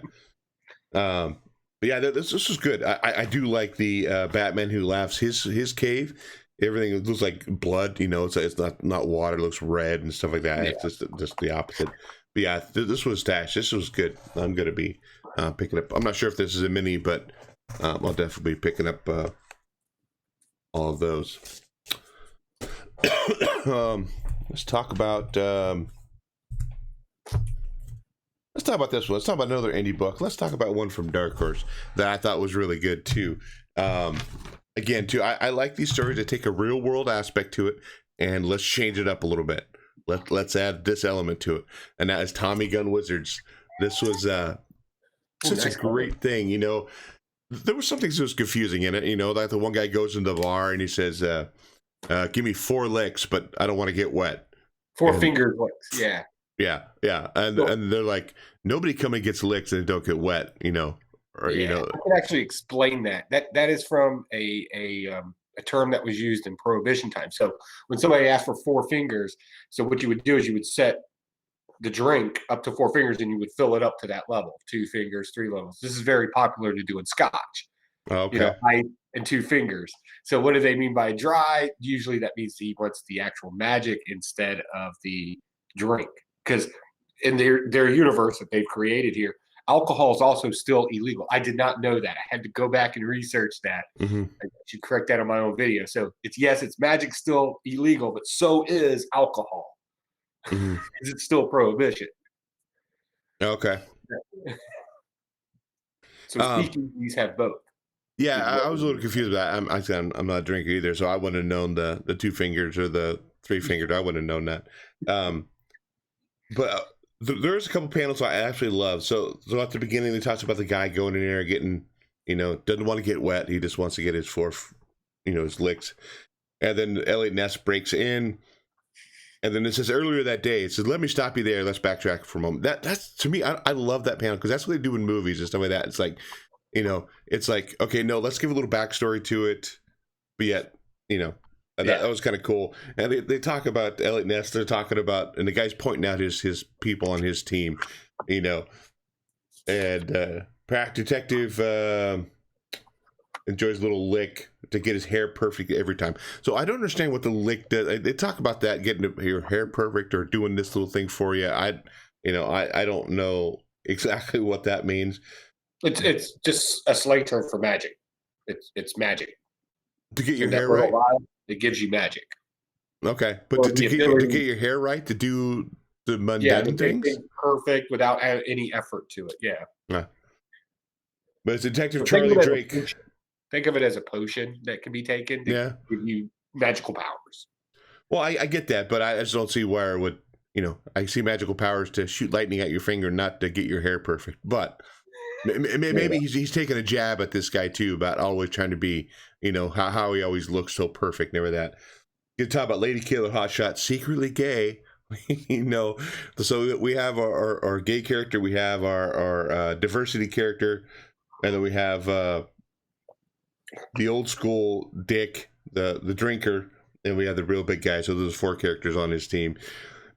But yeah, this was good. I do like the Batman Who Laughs. His cave, everything looks like blood. You know, it's not water. It looks red and stuff like that. Yeah. It's just the opposite. But yeah, this was Dash. This was good. I'm gonna be picking up. I'm not sure if this is a mini, but I'll definitely be picking up all of those. Let's talk about this one. Let's talk about another indie book. Let's talk about one from Dark Horse that I thought was really good too. Again, too, I like these stories that take a real world aspect to it, and let's change it up a little bit. Let's add this element to it, and that is Tommygun Wizards. This was such a great thing. You know, there was something that was confusing in it. You know, like the one guy goes into the bar and he says, give me 4 licks, but I don't want to get wet. 4 finger licks, yeah. Yeah, yeah, So, and they're like, nobody come and gets licks and don't get wet, or yeah, I can actually explain that. That is from a term that was used in Prohibition time. So when somebody asked for four fingers, so what you would do is you would set the drink up to four fingers and you would fill it up to that level, two fingers, three levels. This is very popular to do in Scotch. Okay. Ice and two fingers. So what do they mean by dry? Usually that means he wants the actual magic instead of the drink. Because in their universe that they've created here, alcohol is also still illegal. I did not know that. I had to go back and research that. Hmm. I should correct that on my own video. So it's magic still illegal, but so is alcohol. Hmm. Because it's still prohibition. Okay. So Um, speakeasies have both. yeah, Is what I was a little confused about that. I'm not a drinker either, so I wouldn't have known the two fingers or the three fingers. I wouldn't have known that. Um, but there's a couple panels I actually love. So at the beginning, they talks about the guy going in there getting, doesn't want to get wet. He just wants to get his his licks. And then Elliot Ness breaks in. And then it says earlier that day, it says, let me stop you there. Let's backtrack for a moment. That's to me, I love that panel because that's what they do in movies and stuff like that. It's like, it's like, okay, no, let's give a little backstory to it. But yet, that was kind of cool. And they talk about Elliot Ness. They're talking about, and the guy's pointing out his people on his team, and Pack Detective enjoys a little lick to get his hair perfect every time. So I don't understand what the lick does. They talk about that, getting your hair perfect or doing this little thing for you. I don't know exactly what that means. It's just a slang term for magic. It's magic. To get your In that hair little right. vial, it gives you magic. Okay, but Or to the get ability, your hair right, to do the yeah, to mundane make things. things perfect without any effort to it. Yeah. Yeah. But it's Detective So think of Charlie it as a Drake. potion. Think of it as a potion that can be taken to Yeah. give you magical powers. Well, I get that, but I just don't see where it would. I see magical powers to shoot lightning at your finger, not to get your hair perfect. But maybe Yeah. he's taking a jab at this guy too about always trying to be, how he always looks so perfect, never that. You talk about Lady Killer Hotshot, secretly gay. So we have our gay character, we have our diversity character, and then we have the old school Dick, the drinker, and we have the real big guy. So there's four characters on his team.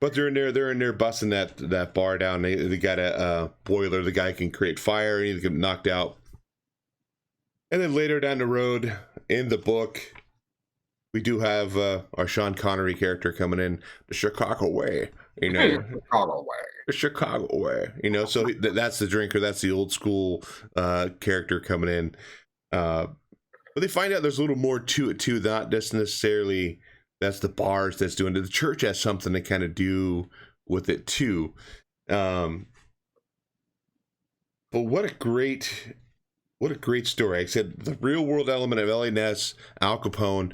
But they're in there busting that bar down. They got a boiler. The guy can create fire. He can get knocked out. And then later down the road in the book, we do have our Sean Connery character coming in, the Chicago way. Chicago way. The Chicago way. So that's the drinker. That's the old school character coming in. But they find out there's a little more to it too. Not just necessarily that's the bars that's doing it. The church has something to kind of do with it too. But what a great story. I said the real world element of Ellie Ness, Al Capone.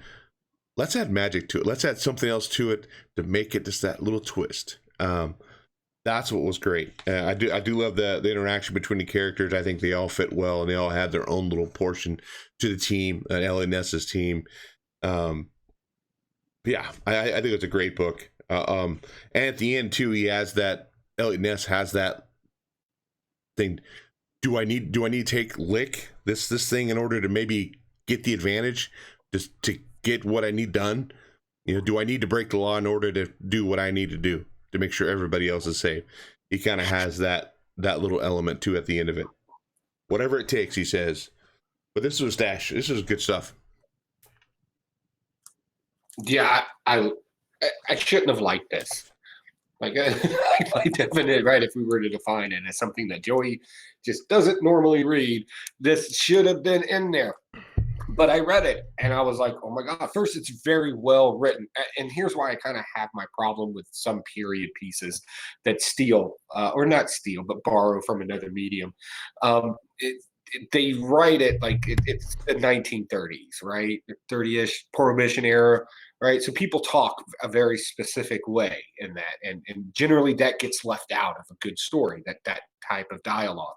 Let's add magic to it. Let's add something else to it to make it just that little twist. That's what was great. I do love the interaction between the characters. I think they all fit well, and they all had their own little portion to the team, Ellie Ness's team. Yeah, I think it's a great book. And at the end too, he has that. Elliot Ness has that thing. Do I need to take lick this thing in order to maybe get the advantage, just to get what I need done? Do I need to break the law in order to do what I need to do to make sure everybody else is safe? He kind of has that little element too at the end of it. Whatever it takes, he says. But this was Stash. This is good stuff. Yeah, I shouldn't have liked this. Like, like definite, right? If we were to define it as something that Joey just doesn't normally read, this should have been in there. But I read it and I was like, oh my God. First, it's very well written. And here's why I kind of have my problem with some period pieces that steal, or not steal, but borrow from another medium. They write it like it's the 1930s, right? The 30-ish Prohibition era, right? So people talk a very specific way in that. And generally that gets left out of a good story, that type of dialogue.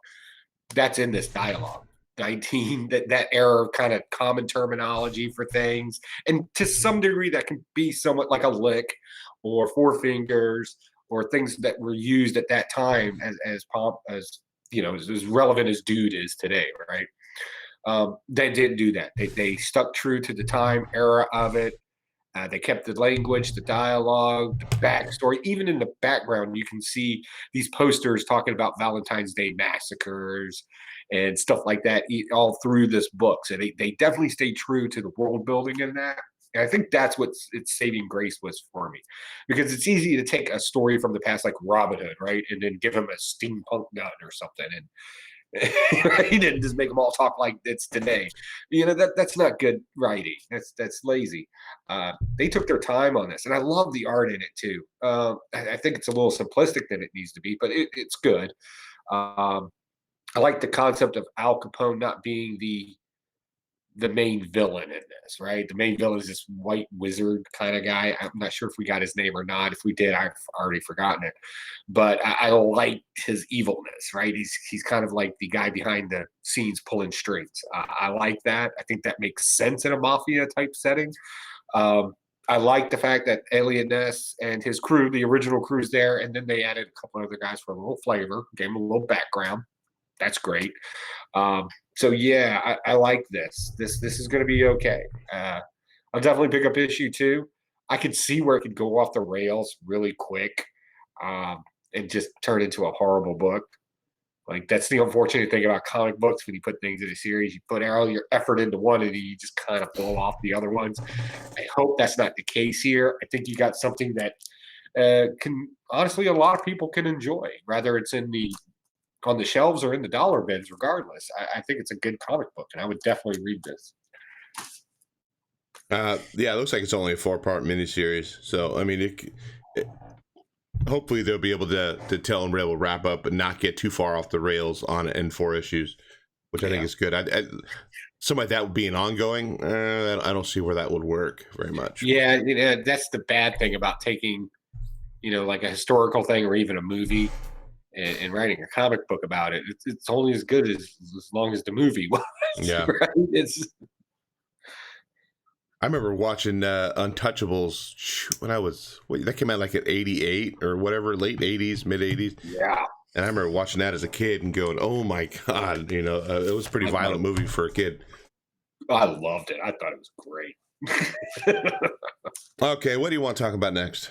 That's in this dialogue. 19 that era of kind of common terminology for things, and to some degree that can be somewhat like a lick or four fingers or things that were used at that time as as relevant as Dude is today, right? They didn't do that. They stuck true to the time era of it. They kept the language, the dialogue, the backstory. Even in the background, you can see these posters talking about Valentine's Day massacres and stuff like that all through this book. So they definitely stay true to the world building in that. And I think that's what its saving grace was for me, because it's easy to take a story from the past like Robin Hood, right, and then give him a steampunk gun or something, and he didn't just make them all talk like it's today. That's not good writing. That's lazy. They took their time on this, and I love the art in it too. I think it's a little simplistic than it needs to be, but it's good. I like the concept of Al Capone not being the main villain in this, right? The main villain is this white wizard kind of guy. I'm not sure if we got his name or not. If we did, I've already forgotten it. But I like his evilness, right? He's kind of like the guy behind the scenes pulling strings. I like that. I think that makes sense in a mafia type setting. I like the fact that Alien Ness and his crew, the original crew's there, and then they added a couple other guys for a little flavor, gave them a little background. That's great. So yeah, I like this. This is going to be okay. I'll definitely pick up issue 2. I could see where it could go off the rails really quick, and just turn into a horrible book. Like, that's the unfortunate thing about comic books when you put things in a series. You put all your effort into one, and you just kind of blow off the other ones. I hope that's not the case here. I think you got something that can honestly a lot of people can enjoy, whether it's on the shelves or in the dollar bins. Regardless, I think it's a good comic book, and I would definitely read this. Yeah, it looks like it's only a 4-part miniseries. So, I mean, hopefully they'll be able to tell and be able to wrap up and not get too far off the rails on it in 4 issues, which I think is good. Something like that would be an ongoing. I don't see where that would work very much. Yeah, that's the bad thing about taking, like a historical thing or even a movie and writing a comic book about it. It's only as good as long as the movie was. Yeah. Right? I remember watching Untouchables when that came out like at 88 or whatever, late 80s, mid 80s. Yeah. And I remember watching that as a kid and going, oh my God, it was a pretty violent movie for a kid. I loved it. I thought it was great. Okay, what do you want to talk about next?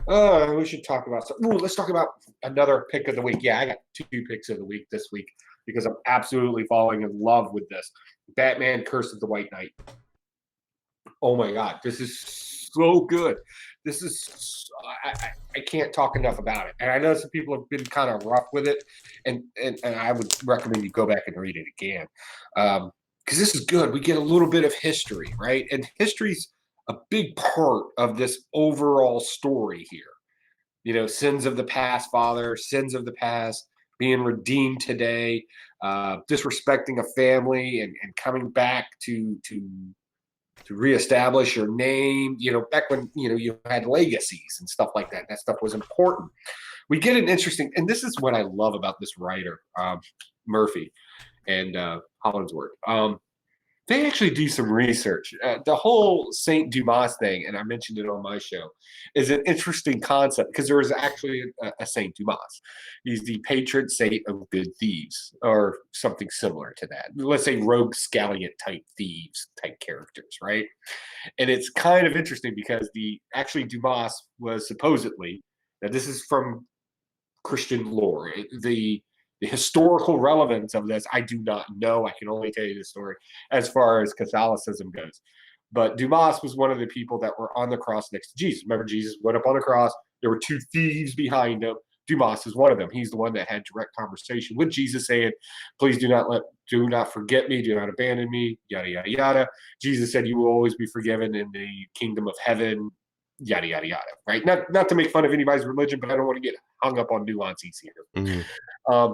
We should talk about something. Let's talk about another pick of the week. Yeah, I got 2 picks of the week this week because I'm absolutely falling in love with this. Batman Curse of the White Knight. Oh my God, this is so good. This is I can't talk enough about it. And I know some people have been kind of rough with it, and I would recommend you go back and read it again, because this is good. We get a little bit of history, right? And history's a big part of this overall story here. Sins of the past, father, sins of the past, being redeemed today, disrespecting a family, and coming back to reestablish your name, back when, you had legacies and stuff like that. That stuff was important. We get an interesting, and this is what I love about this writer, Murphy and Hollingsworth. They actually do some research. The whole Saint Dumas thing, and I mentioned it on my show, is an interesting concept because there is actually a Saint Dumas. He's the patron saint of good thieves, or something similar to that. Let's say rogue scallion type thieves type characters, right? And it's kind of interesting because Dumas was supposedly, now this is from Christian lore, the historical relevance of this, I do not know. I can only tell you the story as far as Catholicism goes. But Dumas was one of the people that were on the cross next to Jesus. Remember, Jesus went up on the cross. There were 2 thieves behind him. Dumas is one of them. He's the one that had direct conversation with Jesus, saying, "Please do not forget me, do not abandon me," yada yada yada. Jesus said, "You will always be forgiven in the kingdom of heaven," yada yada yada. Right? Not to make fun of anybody's religion, but I don't want to get hung up on nuances here. Mm-hmm.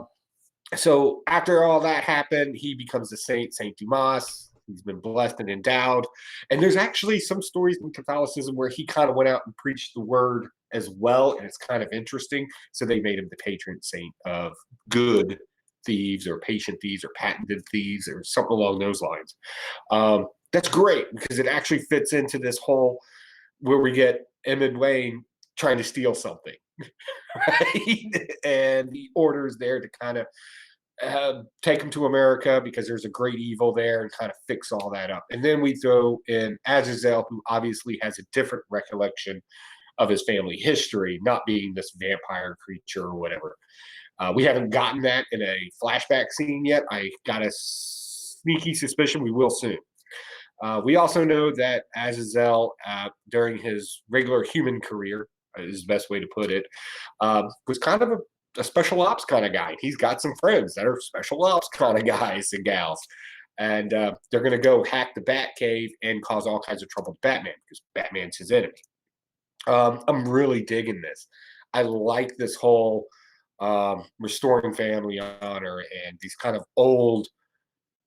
So after all that happened, he becomes a saint, Saint Dumas. He's been blessed and endowed. And there's actually some stories in Catholicism where he kind of went out and preached the word as well, and it's kind of interesting. So they made him the patron saint of good thieves, or patient thieves, or patented thieves, or something along those lines. That's great because it actually fits into this whole where we get Emmett Wayne trying to steal something. right? And the order is there to kind of take him to America because there's a great evil there and kind of fix all that up. And then we throw in Azazel, who obviously has a different recollection of his family history, not being this vampire creature or whatever. We haven't gotten that in a flashback scene yet. I got a sneaky suspicion we will soon. We also know that Azazel, during his regular human career, is the best way to put it, was kind of a special ops kind of guy. He's got some friends that are special ops kind of guys and gals. And they're going to go hack the Batcave and cause all kinds of trouble to Batman because Batman's his enemy. I'm really digging this. I like this whole restoring family honor and these kind of old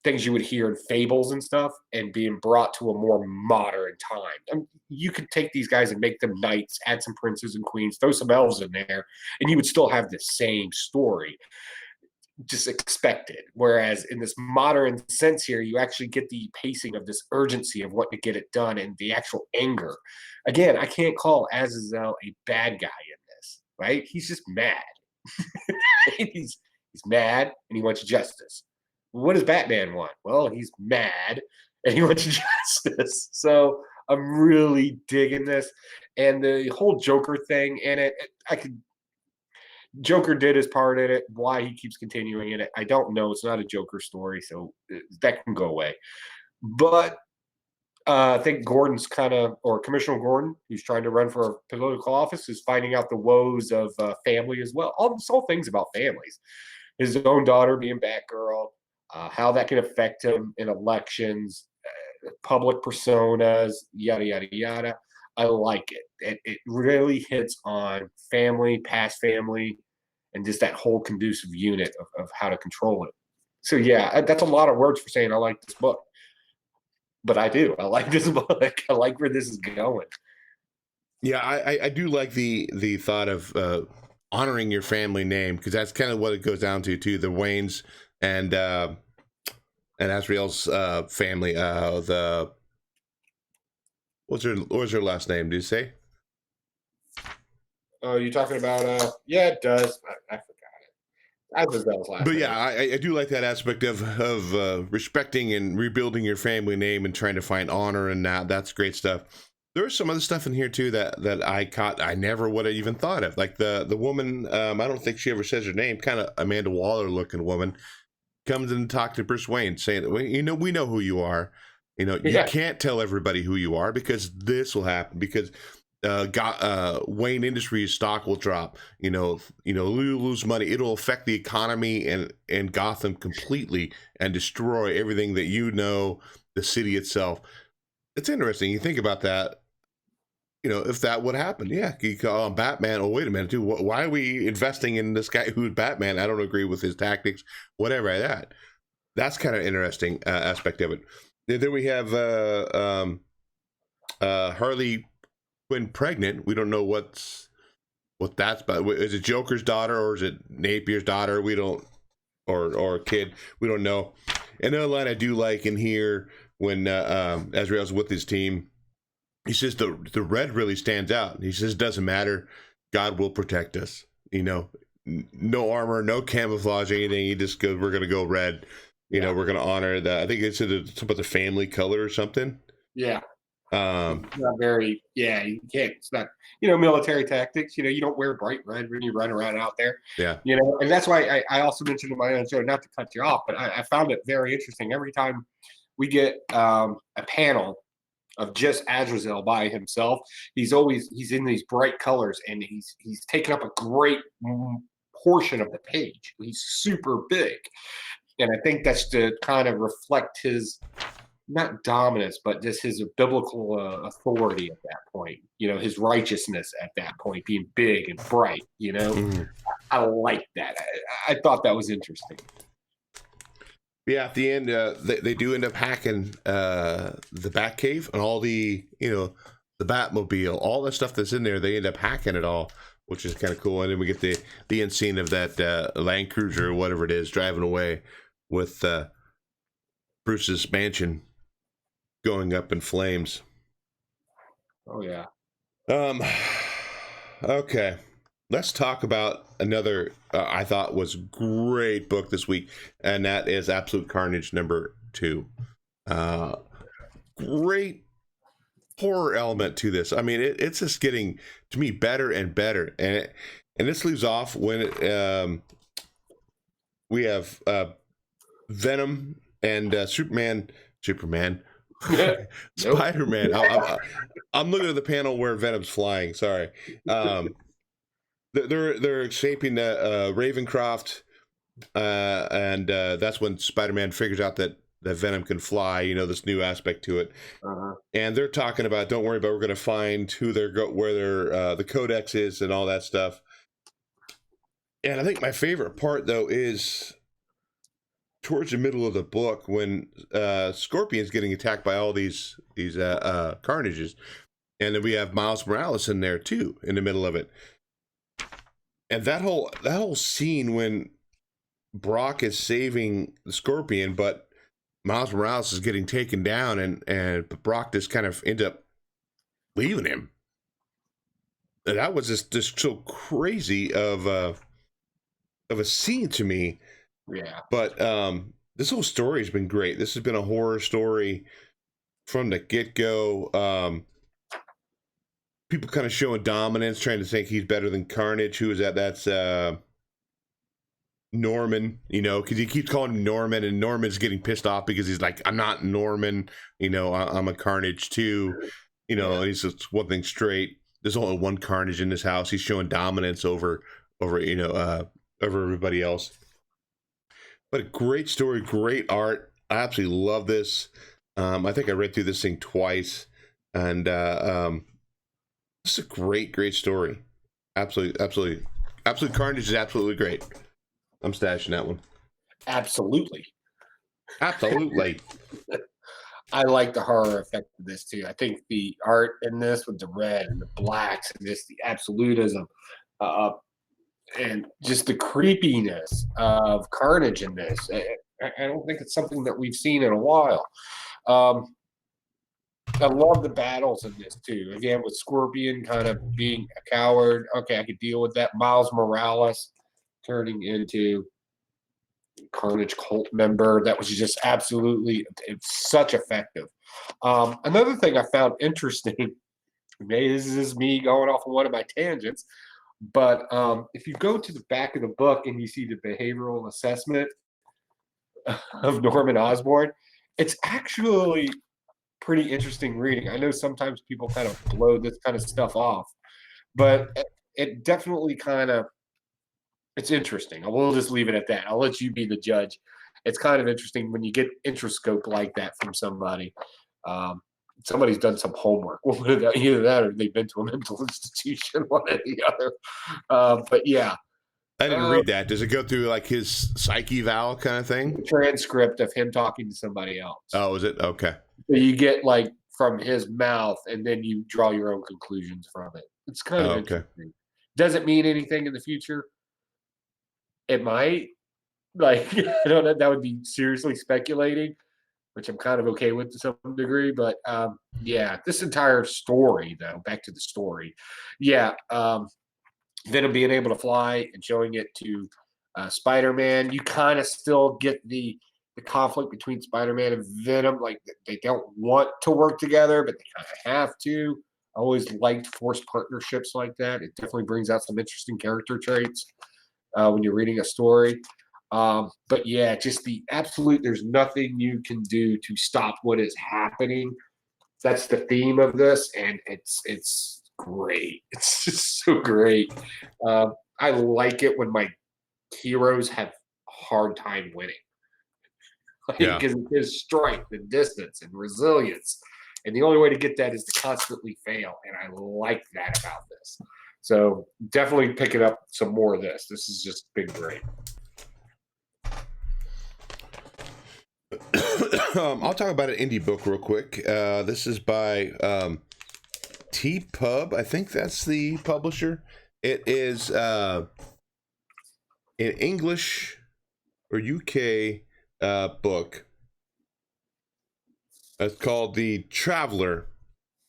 things you would hear in fables and stuff and being brought to a more modern time. You could take these guys and make them knights, add some princes and queens, throw some elves in there, and you would still have the same story, just expected. Whereas in this modern sense here, you actually get the pacing of this urgency of wanting to get it done and the actual anger. Again, I can't call Azazel a bad guy in this, right? He's just mad. he's mad and he wants justice. What does Batman want? Well, he's mad and he wants justice. So I'm really digging this. And the whole Joker thing in it, I could Joker did his part in it. Why he keeps continuing in it, I don't know. It's not a Joker story, so that can go away. But I think Gordon's or Commissioner Gordon, who's trying to run for a political office, is finding out the woes of family as well. All this whole thing's about families. His own daughter being Batgirl, how that can affect him in elections, public personas, yada yada yada. I like it. It really hits on family, past family, and just that whole conducive unit of how to control it. So yeah, that's a lot of words for saying I like this book, but I do. I like this book. I like where this is going. Yeah, I do like the thought of honoring your family name, because that's kind of what it goes down to too. The Waynes and Asriel's family. What's her last name? Do you say? Oh, you're talking about yeah, it does. I forgot it. I was that was last But name. yeah, I do like that aspect of respecting and rebuilding your family name and trying to find honor in that. That's great stuff. There was some other stuff in here too that I caught. I never would have even thought of. Like the woman. I don't think she ever says her name. Kind of Amanda Waller looking woman comes in and talks to Bruce Wayne, saying, "Well, we know who you are. You can't tell everybody who you are because this will happen because." Wayne Industries stock will drop. You lose money. It'll affect the economy and Gotham completely and destroy everything that the city itself. It's interesting. You think about that. If that would happen, yeah, you call him Batman. Oh, wait a minute, dude. Why are we investing in this guy who's Batman? I don't agree with his tactics. Whatever that. That's kind of interesting aspect of it. Then we have Harley Quinn pregnant. We don't know what that's about. Is it Joker's daughter or is it Napier's daughter? We don't, or a kid. We don't know. Another line I do like in here when Azrael's with his team, he says the red really stands out. He says, "Doesn't matter. God will protect us." No armor, no camouflage, anything. He just goes, "We're gonna go red." We're gonna honor that. I think it's about the family color or something. Yeah. It's not very, you can't, it's not, military tactics, you don't wear bright red when you run around out there. Yeah. And that's why I also mentioned in my own show, not to cut you off, but I found it very interesting. Every time we get a panel of just Azazel by himself, he's in these bright colors and he's taken up a great portion of the page. He's super big. And I think that's to kind of reflect his, not dominance, but just his biblical authority at that point. His righteousness at that point, being big and bright. I like that. I thought that was interesting. Yeah, at the end, they do end up hacking the Batcave and all the the Batmobile, all the stuff that's in there. They end up hacking it all, which is kind of cool. And then we get the end scene of that Land Cruiser or whatever it is driving away with Bruce's mansion going up in flames. Oh yeah. Okay. let's talk about another I thought was great book this week, and that is Absolute Carnage #2. Great horror element to this. I mean, it's just getting, to me, better and better, and this leaves off when we have Venom and Superman, Spider-Man. I'm looking at the panel where Venom's flying. Sorry. They're escaping Ravencroft, and that's when Spider-Man figures out that Venom can fly. You know, this new aspect to it. And they're talking about, don't worry about, we're going to find who where their the Codex is and all that stuff. And I think my favorite part, though, is towards the middle of the book when Scorpion's getting attacked by all these Carnages, and then we have Miles Morales in there too in the middle of it. And that whole scene when Brock is saving the Scorpion, but Miles Morales is getting taken down, and Brock just kind of end up leaving him. And that was just so crazy of a scene to me. Yeah. But this whole story has been great. This has been a horror story from the get-go. People kind of showing dominance, trying to think he's better than Carnage. Who is that? That's Norman, you know, because he keeps calling him Norman, and Norman's getting pissed off because he's like, I'm not Norman, you know, I'm a Carnage too, you know, and he's just one thing straight. There's only one Carnage in this house. He's showing dominance over you know, over everybody else. But a great story, great art. I absolutely love this. I think I read through this thing twice, and this is a great story. Absolute Carnage is absolutely great. I'm stashing that one. Absolutely. I like the horror effect of this too. I think the art in this with the red and the blacks and just the absolutism, and just the creepiness of Carnage in this. I don't think it's something that we've seen in a while. I love the battles in this too. Again, with Scorpion kind of being a coward. Okay, I could deal with that. Miles Morales turning into Carnage cult member. That was just absolutely, it's such effective. Another thing I found interesting, maybe this is me going off on one of my tangents, but if you go to the back of the book and you see the behavioral assessment of Norman Osborn, it's actually pretty interesting reading. I know sometimes people kind of blow this kind of stuff off, but it definitely kind of, it's interesting. I will just leave it at that. I'll let you be the judge. It's kind of interesting when you get Interscope like that from somebody. Somebody's done some homework. Either that or they've been to a mental institution, one or the other. But yeah. I didn't read that. Does it go through like his psyche eval kind of thing? Transcript of him talking to somebody else. Oh, is it? Okay. So you get like from his mouth, and then you draw your own conclusions from it. It's kind of interesting. Doesn't mean anything in the future. It might. Like, I don't know. That would be seriously speculating, which I'm kind of okay with to some degree. But yeah, this entire story, though, back to the story. Yeah. Venom being able to fly and showing it to Spider-Man, you kind of still get the conflict between Spider-Man and Venom. Like, they don't want to work together, but they kind of have to. I always liked forced partnerships like that. It definitely brings out some interesting character traits when you're reading a story. But yeah, just the absolute, there's nothing you can do to stop what is happening. That's the theme of this, and it's great. It's just so great. I like it when my heroes have a hard time winning. Because it gives strength and distance and resilience. And the only way to get that is to constantly fail. And I like that about this. So definitely picking up some more of this. This has just been great. I'll talk about an indie book real quick. This is by T-Pub. I think that's the publisher. It is an English or UK book. It's called The Traveler.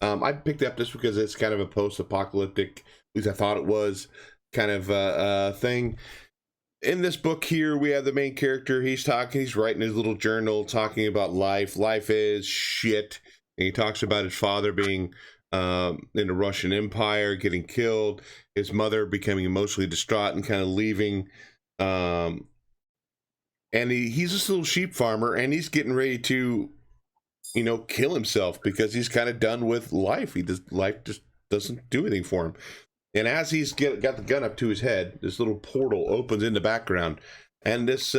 I picked up this because it's kind of a post-apocalyptic, at least I thought it was. kind of thing. In this book here, we have the main character. He's writing his little journal, talking about life. Life is shit. And he talks about his father being in the Russian Empire, getting killed, his mother becoming emotionally distraught and kind of leaving. And he's this little sheep farmer, and he's getting ready to, kill himself because he's kind of done with life. Life just doesn't do anything for him. And as he's got the gun up to his head, this little portal opens in the background, and this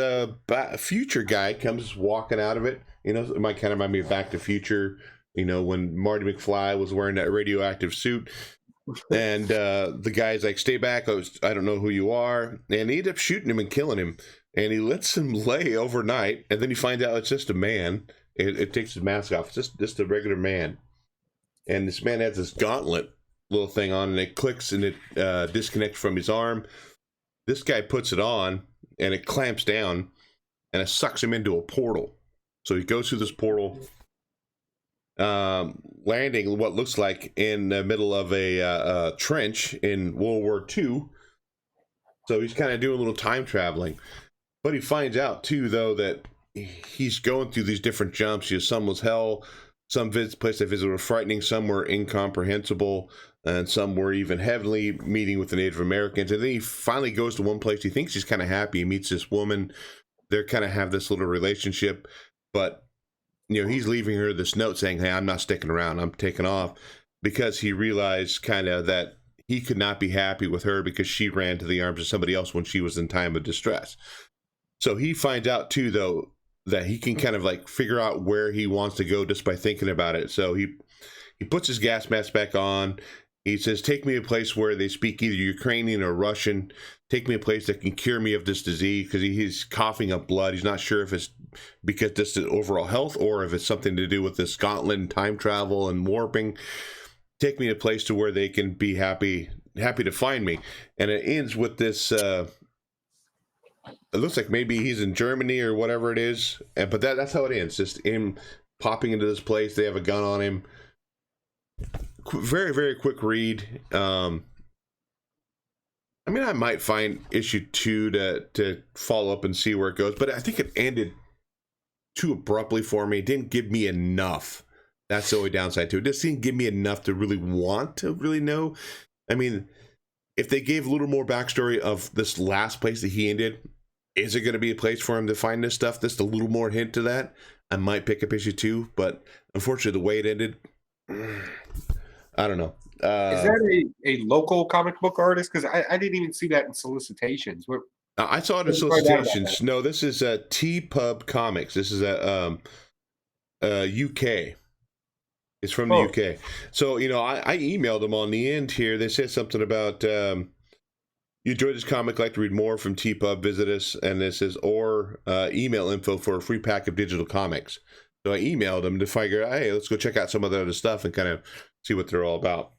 future guy comes walking out of it. It might kind of remind me of Back to the Future, when Marty McFly was wearing that radioactive suit. And the guy's like, "Stay back, I don't know who you are." And he ends up shooting him and killing him. And he lets him lay overnight, and then he finds out it's just a man. It takes his mask off. It's just a regular man. And this man has this gauntlet little thing on, and it clicks, and it disconnects from his arm. This guy puts it on, and it clamps down, and it sucks him into a portal. So he goes through this portal, landing what looks like in the middle of a trench in World War II. So he's kind of doing a little time traveling. But he finds out, too, though, that he's going through these different jumps. Some was hell, some place I visited were frightening, some were incomprehensible, and some were even heavenly, meeting with the Native Americans. And then he finally goes to one place he thinks he's kind of happy. He meets this woman. They kind of have this little relationship. But, he's leaving her this note saying, "Hey, I'm not sticking around. I'm taking off," because he realized kind of that he could not be happy with her because she ran to the arms of somebody else when she was in time of distress. So he finds out, too, though, that he can kind of like figure out where he wants to go just by thinking about it. So he puts his gas mask back on. He says, "Take me to a place where they speak either Ukrainian or Russian. Take me to a place that can cure me of this disease," because he's coughing up blood. He's not sure if it's because just the overall health or if it's something to do with this gauntlet and time travel and warping. "Take me to a place to where they can be happy to find me." And it ends with this. It looks like maybe he's in Germany or whatever it is, but that's how it ends. Just him popping into this place. They have a gun on him. Very, very quick read. I might find issue 2 to follow up and see where it goes, but I think it ended too abruptly for me. It didn't give me enough. That's the only downside to it. It just didn't give me enough to really want to really know. If they gave a little more backstory of this last place that he ended, is it going to be a place for him to find this stuff? Just a little more hint to that, I might pick up issue 2, but unfortunately the way it ended, I don't know. Is that a local comic book artist? Because I didn't even see that in solicitations. I saw it in solicitations. No, this is T-Pub Comics. This is a UK. It's from the UK. So, I emailed them on the end here. They said something about, "You enjoyed this comic, like to read more from T-Pub, visit us." And this says, or email info for a free pack of digital comics. So I emailed them to figure, hey, let's go check out some of the other stuff and kind of see what they're all about.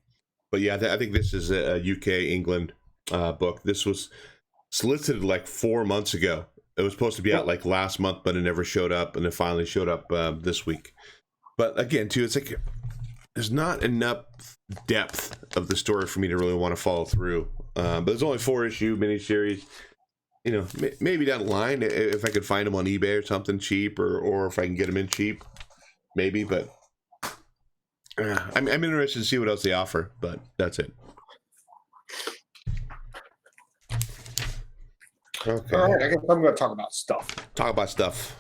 But yeah, I think this is a UK, England book. This was solicited like 4 months ago. It was supposed to be out like last month, but it never showed up, and it finally showed up this week. But again, too, it's like there's not enough depth of the story for me to really want to follow through. But there's only 4-issue miniseries. Maybe down the line, if I could find them on eBay or something cheap, or if I can get them in cheap, maybe. But I'm interested to see what else they offer. But that's it. Okay. All right, I guess I'm going to talk about stuff. Talk about stuff.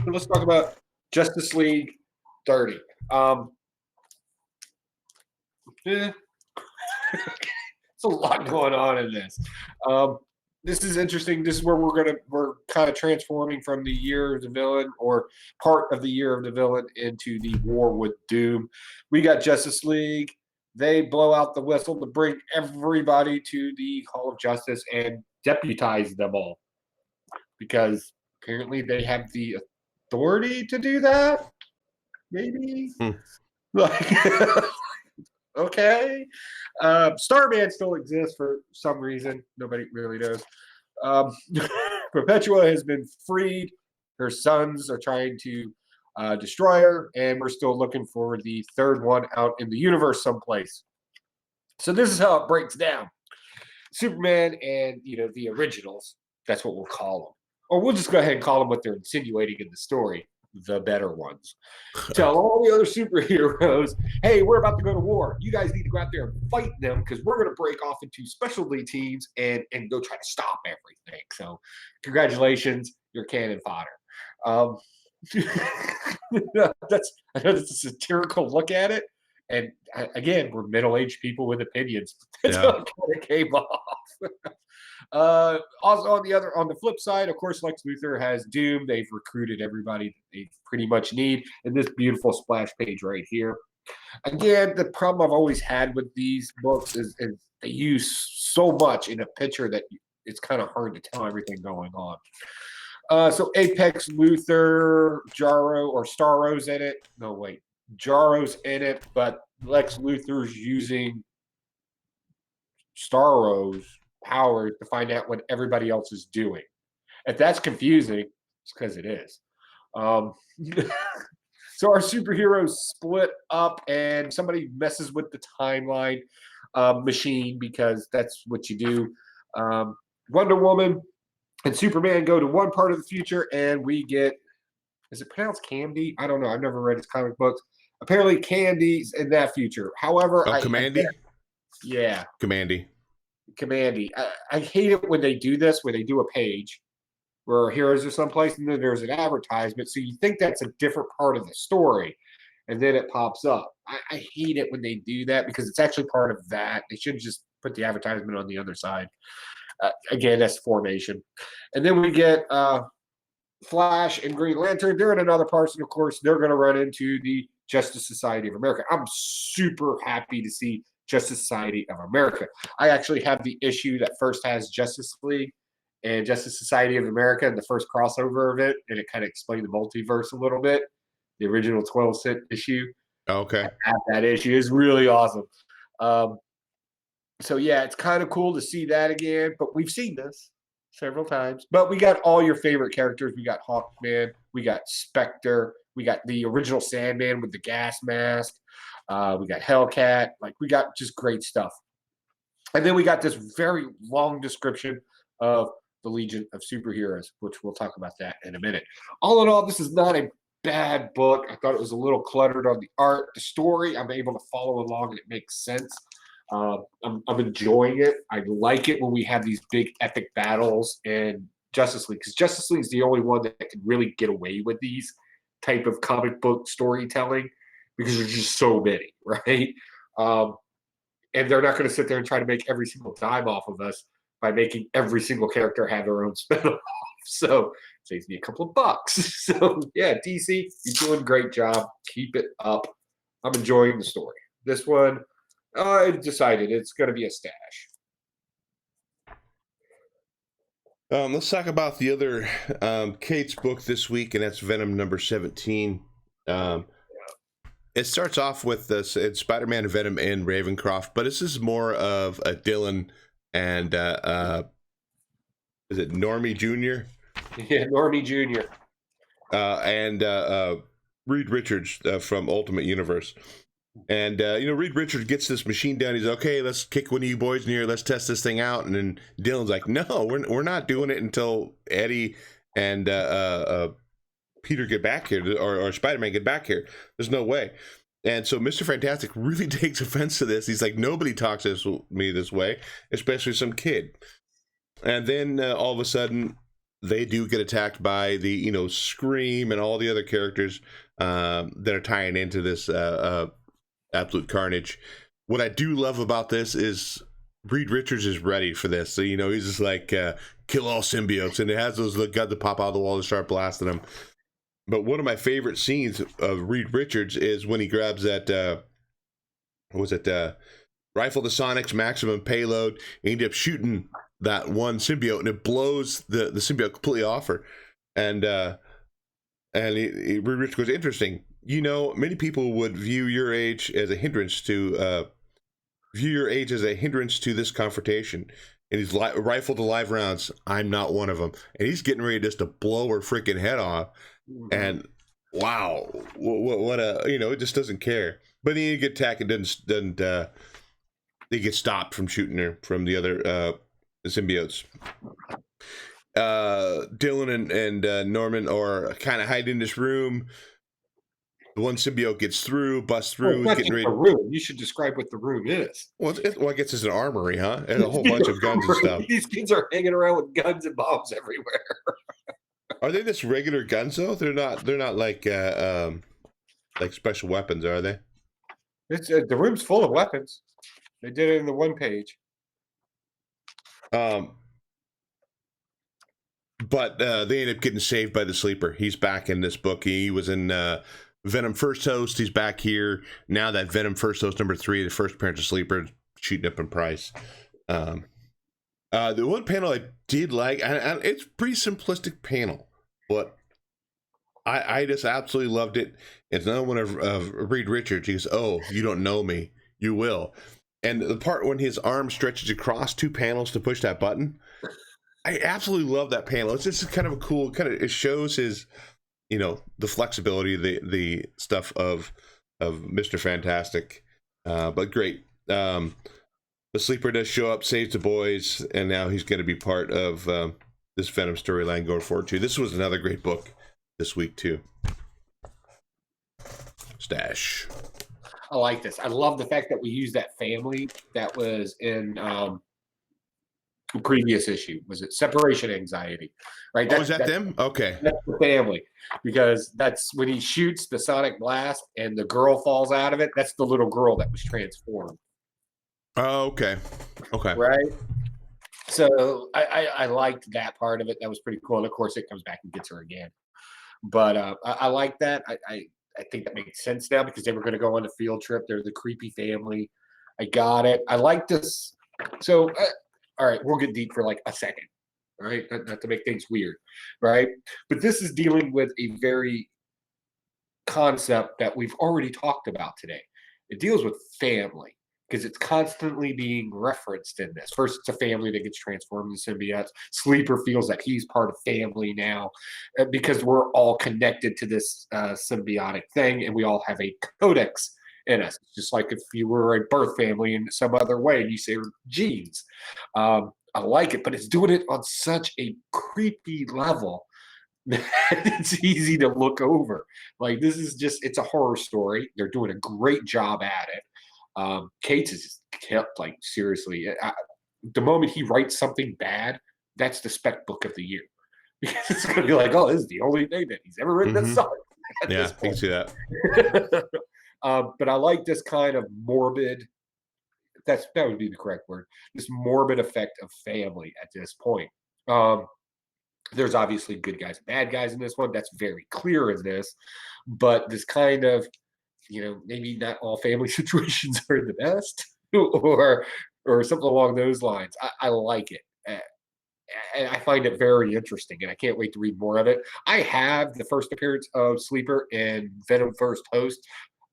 Let's talk about Justice League 30. It's a lot going on in this. This is interesting. This is where we're kind of transforming from the year of the villain, or part of the year of the villain, into the war with Doom. We got Justice League. They blow out the whistle to bring everybody to the Hall of Justice and deputize them all, because apparently they have the authority to do that. Maybe. Like, okay. Starman still exists for some reason. Nobody really knows. Perpetua has been freed. Her sons are trying to destroy her, and we're still looking for the third one out in the universe someplace. So this is how it breaks down. Superman and the originals. That's what we'll call them, or we'll just go ahead and call them what they're insinuating in the story. The better ones tell all the other superheroes, "Hey, we're about to go to war. You guys need to go out there and fight them because we're going to break off into specialty teams and go try to stop everything." So, congratulations, you're cannon fodder. Um, that's I know that's a satirical look at it, and again, we're middle-aged people with opinions. That's how it kind of came off. Also on the flip side, of course, Lex Luthor has Doom. They've recruited everybody that they pretty much need in this beautiful splash page right here. Again, the problem I've always had with these books is they use so much in a picture that it's kind of hard to tell everything going on. So Apex Luthor, Jarro, or Starro's in it. No, wait. Jarro's in it, but Lex Luthor's using Starro's powers to find out what everybody else is doing. If that's confusing, it's because it is. Um, so our superheroes split up, and somebody messes with the timeline machine because that's what you do. Wonder Woman and Superman go to one part of the future, and we get, is it pronounced Candy? I don't know. I've never read his comic books. Apparently, Candy's in that future. However, Commandy? Yeah. Commandy. I hate it when they do this, where they do a page where heroes are someplace and then there's an advertisement. So you think that's a different part of the story, and then it pops up. I hate it when they do that because it's actually part of that. They should just put the advertisement on the other side. Again, that's formation. And then we get Flash and Green Lantern. They're in another person, of course. They're going to run into the Justice Society of America. I'm super happy to see Justice Society of America. I actually have the issue that first has Justice League and Justice Society of America in the first crossover of it, and it kind of explained the multiverse a little bit. The original 12-cent issue. Okay. I have that issue. It's really awesome. So yeah, it's kind of cool to see that again, but we've seen this several times. But we got all your favorite characters. We got Hawkman, we got Spectre, we got the original Sandman with the gas mask, we got Hellcat. Like, we got just great stuff. And then we got this very long description of the Legion of Superheroes, which we'll talk about that in a minute. All in all, this is not a bad book. I thought it was a little cluttered on the art. The story, I'm able to follow along and it makes sense. I'm enjoying it. I like it when we have these big epic battles in Justice League, because Justice League is the only one that can really get away with these type of comic book storytelling, because there's just so many, right? And they're not going to sit there and try to make every single dime off of us by making every single character have their own spinoff. So it saves me a couple of bucks. So yeah, DC, you're doing a great job. Keep it up. I'm enjoying the story. This one, I decided it's going to be a stash. Let's talk about the other Kate's book this week, and that's Venom number 17. It starts off with this, it's Spider-Man, Venom, and Ravencroft, but this is more of a Dylan and is it Normie Jr.? Yeah, Normie Jr. And Reed Richards from Ultimate Universe. And, Reed Richards gets this machine down. He's okay, let's kick one of you boys in here. Let's test this thing out. And then Dylan's like, no, we're not doing it until Eddie and Peter get back here, or Spider-Man get back here. There's no way. And so Mr. Fantastic really takes offense to this. He's like, nobody talks to me this way, especially some kid. And then all of a sudden, they do get attacked by the, Scream and all the other characters that are tying into this absolute carnage. What I do love about this is Reed Richards is ready for this. So, he's just like, kill all symbiotes. And it has those guns that pop out of the wall and start blasting them. But one of my favorite scenes of Reed Richards is when he grabs that, Rifle to Sonic's maximum payload, and he ends up shooting that one symbiote, and it blows the symbiote completely off her. And Reed Richards goes, interesting. Many people would view your age as a hindrance to this confrontation. And he's rifled to live rounds. I'm not one of them. And he's getting ready just to blow her freaking head off. And wow, what a, it just doesn't care. But he didn't get attacked and doesn't they get stopped from shooting her from the other symbiotes. Dylan and Norman are kind of hiding in this room. The one symbiote gets through, busts through, Well, getting ready. The room. You should describe what the room is. Well, I guess it's an armory, huh? And a whole bunch of guns and stuff. These kids are hanging around with guns and bombs everywhere. Are they just regular guns though? They're not like special weapons, are they? It's the room's full of weapons. They did it in the one page. But they end up getting saved by the Sleeper. He's back in this book. He was in Venom First Host. He's back here now. That Venom First Host #3, the first appearance of Sleeper, shooting up in price. The one panel I did like, and it's a pretty simplistic panel, but I just absolutely loved it. It's another one of Reed Richards. He goes, "Oh, you don't know me. You will." And the part when his arm stretches across 2 panels to push that button, I absolutely love that panel. It's just kind of a cool it shows his, the flexibility, the stuff of Mr. Fantastic. But great. The Sleeper does show up, saves the boys, and now he's going to be part of this Venom storyline going forward too. This was another great book this week too. Stash. I like this. I love the fact that we used that family that was in the previous issue. Was it Separation Anxiety? Right? Is that them? Okay. That's the family. Because that's when he shoots the sonic blast and the girl falls out of it. That's the little girl that was transformed. Oh, okay. Okay. Right? So I liked that part of it. That was pretty cool. And of course, it comes back and gets her again. But I like that. I think that makes sense now because they were going to go on a field trip. They're the creepy family. I got it. I like this. So, all right, we'll get deep for like a second, right? Not to make things weird, right? But this is dealing with a very concept that we've already talked about today. It deals with family because it's constantly being referenced in this. First, it's a family that gets transformed into symbiotes. Sleeper feels that he's part of family now because we're all connected to this symbiotic thing, and we all have a codex in us. It's just like if you were a birth family in some other way, and you say genes. I like it, but it's doing it on such a creepy level that it's easy to look over. Like this is just, it's a horror story. They're doing a great job at it. Cates is kept like seriously. The moment he writes something bad, that's the spec book of the year because it's going to be like, oh, this is the only thing that he's ever written that's solid. Yeah, I can see that. But I like this kind of morbid. That would be the correct word. This morbid effect of family at this point. There's obviously good guys and bad guys in this one. That's very clear in this, but this kind of, maybe not all family situations are the best or something along those lines. I like it. And I find it very interesting, and I can't wait to read more of it. I have the first appearance of Sleeper in Venom First Host.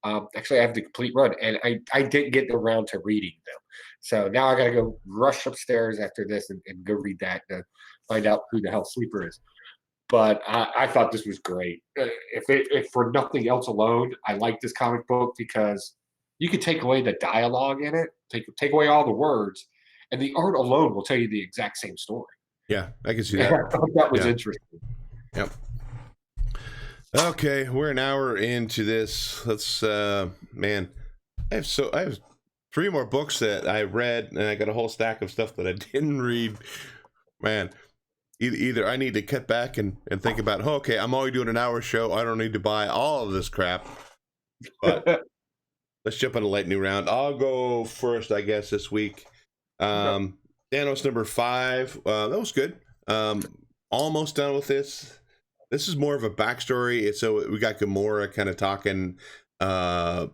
Actually, I have the complete run, and I didn't get around to reading them. So now I got to go rush upstairs after this and go read that to find out who the hell Sleeper is. But I thought this was great. If for nothing else alone, I like this comic book because you could take away the dialogue in it, take away all the words, and the art alone will tell you the exact same story. Yeah, I can see that. I thought that was interesting. Yep. Okay, we're an hour into this. Let's, man, I have 3 more books that I read, and I got a whole stack of stuff that I didn't read. Man. Either I need to cut back and think about, okay, I'm only doing an hour show. I don't need to buy all of this crap. But let's jump on a lightning round. I'll go first, I guess, this week. Thanos #5. That was good. Almost done with this. This is more of a backstory. So we got Gamora kind of talking about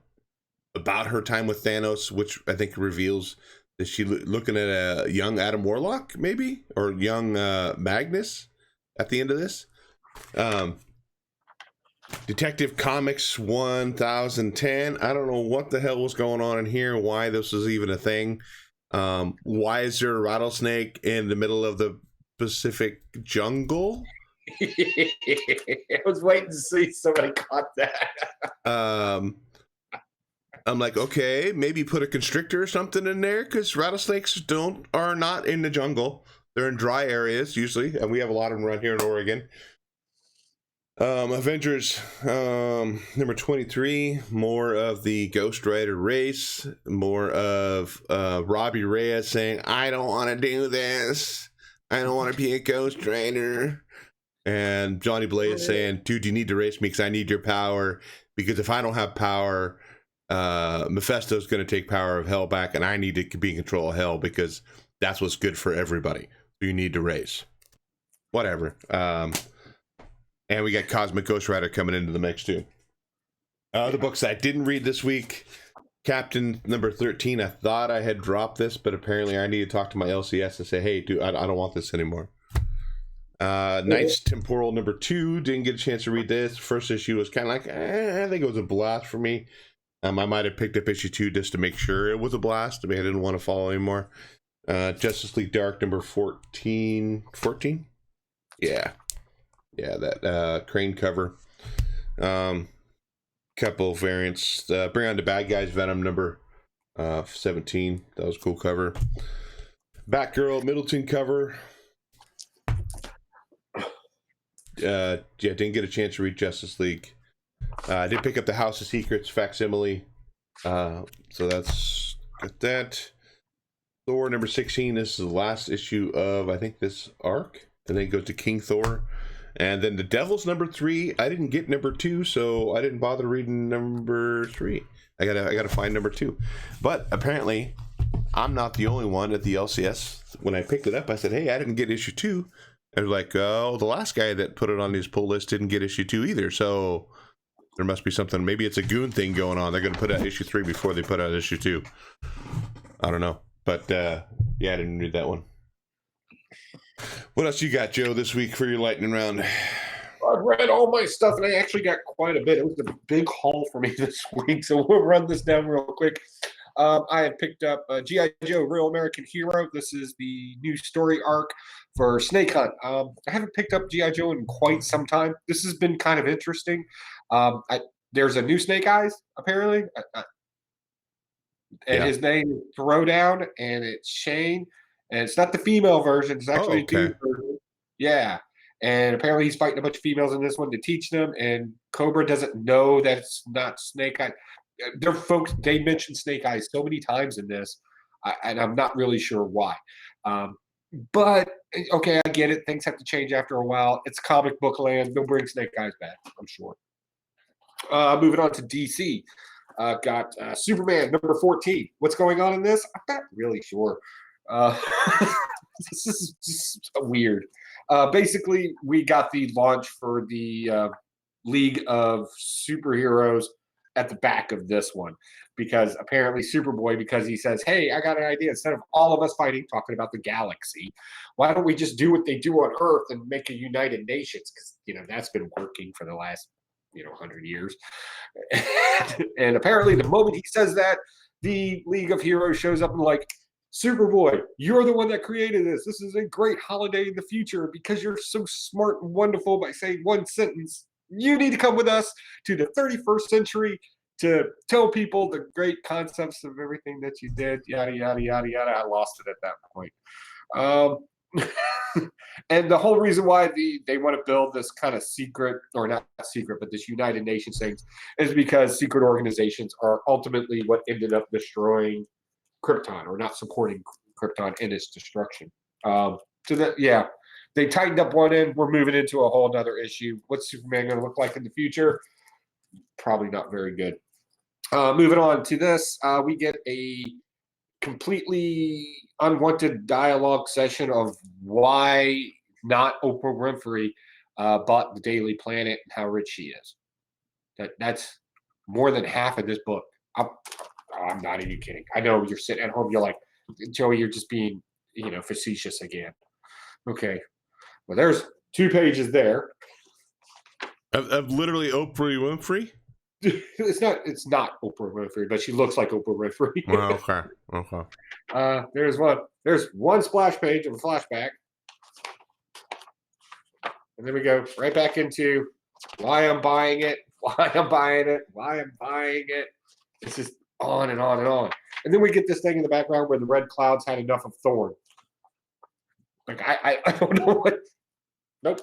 her time with Thanos, which I think reveals, is she looking at a young Adam Warlock, maybe? Or young Magnus at the end of this? Detective Comics 1010. I don't know what the hell was going on in here, why this was even a thing. Why is there a rattlesnake in the middle of the Pacific jungle? I was waiting to see if somebody caught that. I'm like, okay, maybe put a constrictor or something in there, because rattlesnakes are not in the jungle. They're in dry areas usually, and we have a lot of them around here in Oregon. Avengers number 23, more of the Ghost Rider race, more of Robbie Reyes saying, I don't want to do this. I don't want to be a Ghost Rider. And Johnny Blaze saying, dude, you need to race me because I need your power. Because if I don't have power, Mephisto's going to take power of hell back, and I need to be in control of hell because that's what's good for everybody. So you need to race. Whatever. And we got Cosmic Ghost Rider coming into the mix too. The books I didn't read this week, Captain number 13. I thought I had dropped this, but apparently I need to talk to my LCS and say, hey, dude, I don't want this anymore. Knights Temporal number 2. Didn't get a chance to read this. First issue was kind of like, I think it was a blast for me. I might have picked up issue 2 just to make sure it was a blast. I mean, I didn't want to follow anymore. Justice League Dark number 14. 14? Yeah, that Crane cover. Couple variants. Bring on the Bad Guys Venom number 17. That was a cool cover. Batgirl Middleton cover. Didn't get a chance to read Justice League. I did pick up the House of Secrets facsimile. So that's got that. Thor number 16. This is the last issue of, I think, this arc. And then it goes to King Thor. And then the Devils number 3. I didn't get number 2, so I didn't bother reading number 3. I gotta find number 2. But apparently, I'm not the only one at the LCS. When I picked it up, I said, hey, I didn't get issue 2. I was like, oh, the last guy that put it on his pull list didn't get issue 2 either. So there must be something. Maybe it's a goon thing going on. They're going to put out issue 3 before they put out issue 2. I don't know. But yeah, I didn't read that one. What else you got, Joe, this week for your lightning round? I've read all my stuff, and I actually got quite a bit. It was a big haul for me this week, so we'll run this down real quick. I have picked up G.I. Joe Real American Hero. This is the new story arc for Snake Hunt. I haven't picked up G.I. Joe in quite some time. This has been kind of interesting. There's a new Snake Eyes, apparently. And his name is Throwdown, and it's Shane. And it's not the female version. It's actually a dude version. Yeah. And apparently he's fighting a bunch of females in this one to teach them. And Cobra doesn't know that it's not Snake Eyes. They mention Snake Eyes so many times in this, and I'm not really sure why. But, okay, I get it. Things have to change after a while. It's comic book land. They'll bring Snake Eyes back, I'm sure. Moving on to DC. Got Superman number 14. What's going on in this? I'm not really sure. This is just weird. Basically, we got the launch for the League of Superheroes at the back of this one, because apparently Superboy, because he says, hey, I got an idea. Instead of all of us fighting, talking about the galaxy, why don't we just do what they do on Earth and make a United Nations? Because, that's been working for the last 100 years. And apparently the moment he says that, the League of Heroes shows up and like, Superboy, you're the one that created this. This is a great holiday in the future. Because you're so smart and wonderful by saying one sentence, you need to come with us to the 31st century to tell people the great concepts of everything that you did, yada, yada, yada, yada. I lost it at that point. And the whole reason why they want to build this kind of secret, or not secret, but this United Nations thing, is because secret organizations are ultimately what ended up destroying Krypton, or not supporting Krypton in its destruction. So that, yeah, they tightened up one end. We're moving into a whole other issue. What's Superman going to look like in the future? Probably not very good. Moving on to this, we get a completely unwanted dialogue session of why not Oprah Winfrey bought the Daily Planet and how rich she is. That's more than half of this book. I'm not even kidding. I know you're sitting at home. You're like, Joey, you're just being, facetious again. Okay. Well, there's 2 pages there. Of literally Oprah Winfrey? It's not Oprah Winfrey, but she looks like Oprah Winfrey. Okay. There's one. There's one splash page of a flashback. And then we go right back into why I'm buying it, why I'm buying it, why I'm buying it. It's just on and on and on. And then we get this thing in the background where the red clouds had enough of Thorn. Like I don't know what. Nope.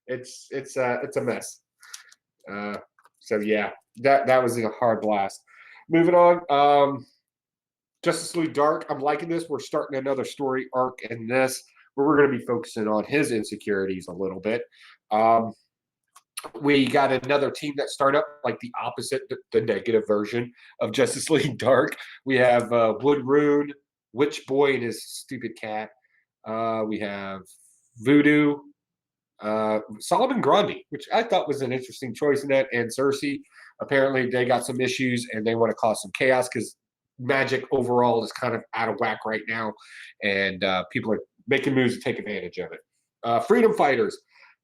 it's a mess. So yeah, that was a hard blast. Moving on. Justice League Dark. I'm liking this. We're starting another story arc in this where we're going to be focusing on his insecurities a little bit. We got another team that start up like the opposite, the negative version of Justice League Dark. We have Wood Rune, Witch Boy and his stupid cat. We have Voodoo, Solomon Grundy, which I thought was an interesting choice in that, and Cersei. Apparently, they got some issues and they want to cause some chaos because Magic overall is kind of out of whack right now, and people are making moves to take advantage of it. Freedom Fighters.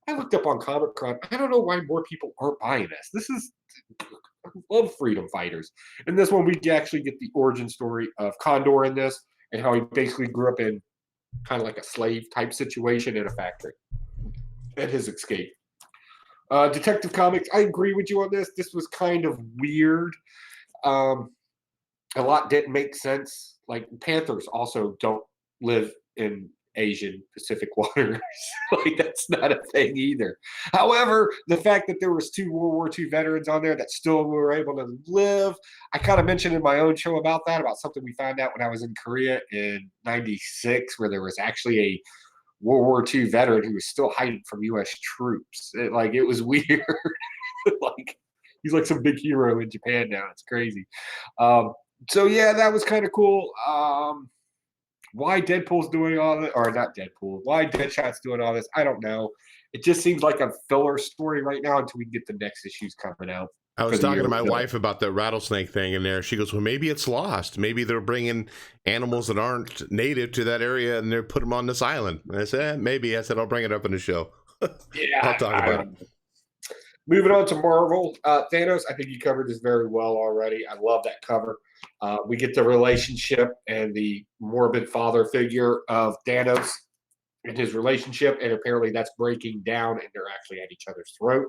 I looked up on Comic-Con. I don't know why more people aren't buying this. I love Freedom Fighters. In this one, we actually get the origin story of Condor in this and how he basically grew up in kind of like a slave type situation in a factory and his escape. Detective Comics, I agree with you on this. This was kind of weird. A lot didn't make sense. Like Panthers also don't live in Asian Pacific waters. Like that's not a thing either. However, the fact that there was 2 World War II veterans on there that still were able to live, I kind of mentioned in my own show about something we found out when I was in Korea in '96, where there was actually a World War II veteran who was still hiding from U.S. troops. It was weird. Like he's like some big hero in Japan now. It's crazy. So yeah, that was kind of cool. Why Deadpool's doing all this, or not Deadpool, why Deadshot's doing all this, I don't know. It just seems like a filler story right now until we get the next issues coming out. I was talking to my wife about the rattlesnake thing in there. She goes, well, maybe it's lost. Maybe they're bringing animals that aren't native to that area and they're put them on this island. And I said, maybe. I said, I'll bring it up in the show. Yeah, I'll talk about it. Moving on to Marvel, Thanos, I think you covered this very well already. I love that cover. We get the relationship and the morbid father figure of Thanos and his relationship, and apparently that's breaking down, and they're actually at each other's throat.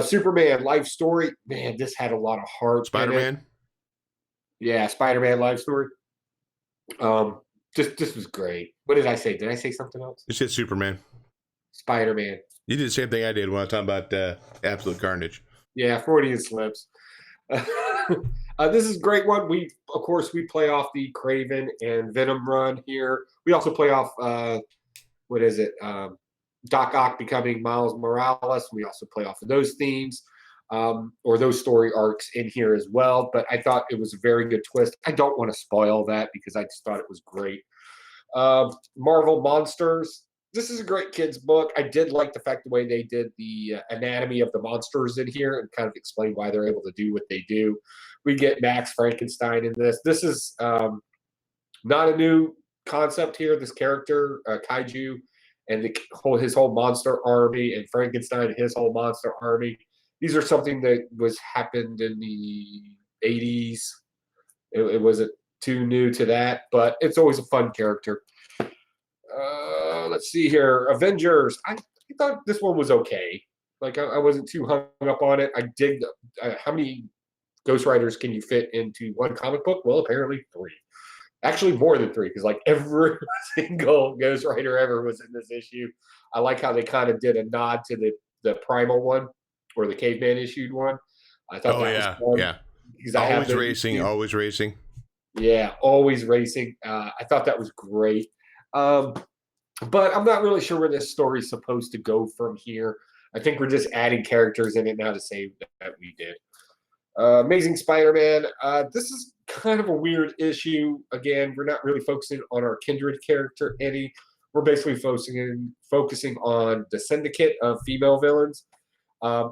Superman life story, man, this had a lot of heart. Spider-Man? Yeah, Spider-Man life story. This was great. What did I say? Did I say something else? You said Superman. Spider-Man. You did the same thing I did when I was talking about Absolute Carnage. Yeah, Freudian slips. This is a great one. We play off the Kraven and Venom run here. We also play off Doc Ock becoming Miles Morales. We also play off of those themes or those story arcs in here as well. But I thought it was a very good twist. I don't want to spoil that because I just thought it was great. Marvel Monsters. This is a great kids book. I did like the fact the way they did the anatomy of the monsters in here and kind of explain why they're able to do what they do. We get Max Frankenstein in this. This is not a new concept here. This character, Kaiju, and his whole monster army, and Frankenstein and his whole monster army. These are something that happened in the 80s. It wasn't too new to that, but it's always a fun character. Let's see here. Avengers. I thought this one was okay. Like I wasn't too hung up on it. I dig how many Ghost Riders can you fit into one comic book? Well, apparently 3. Actually, more than 3, because like every single Ghost Rider ever was in this issue. I like how they kind of did a nod to the Primal one or the Caveman issued one. I thought that was fun. Yeah. Always racing. Yeah, always racing. I thought that was great. But I'm not really sure where this story is supposed to go from here. I think we're just adding characters in it now to say that we did. Amazing Spider-Man. This is kind of a weird issue. Again, we're not really focusing on our Kindred character, Eddie. We're basically focusing on the syndicate of female villains,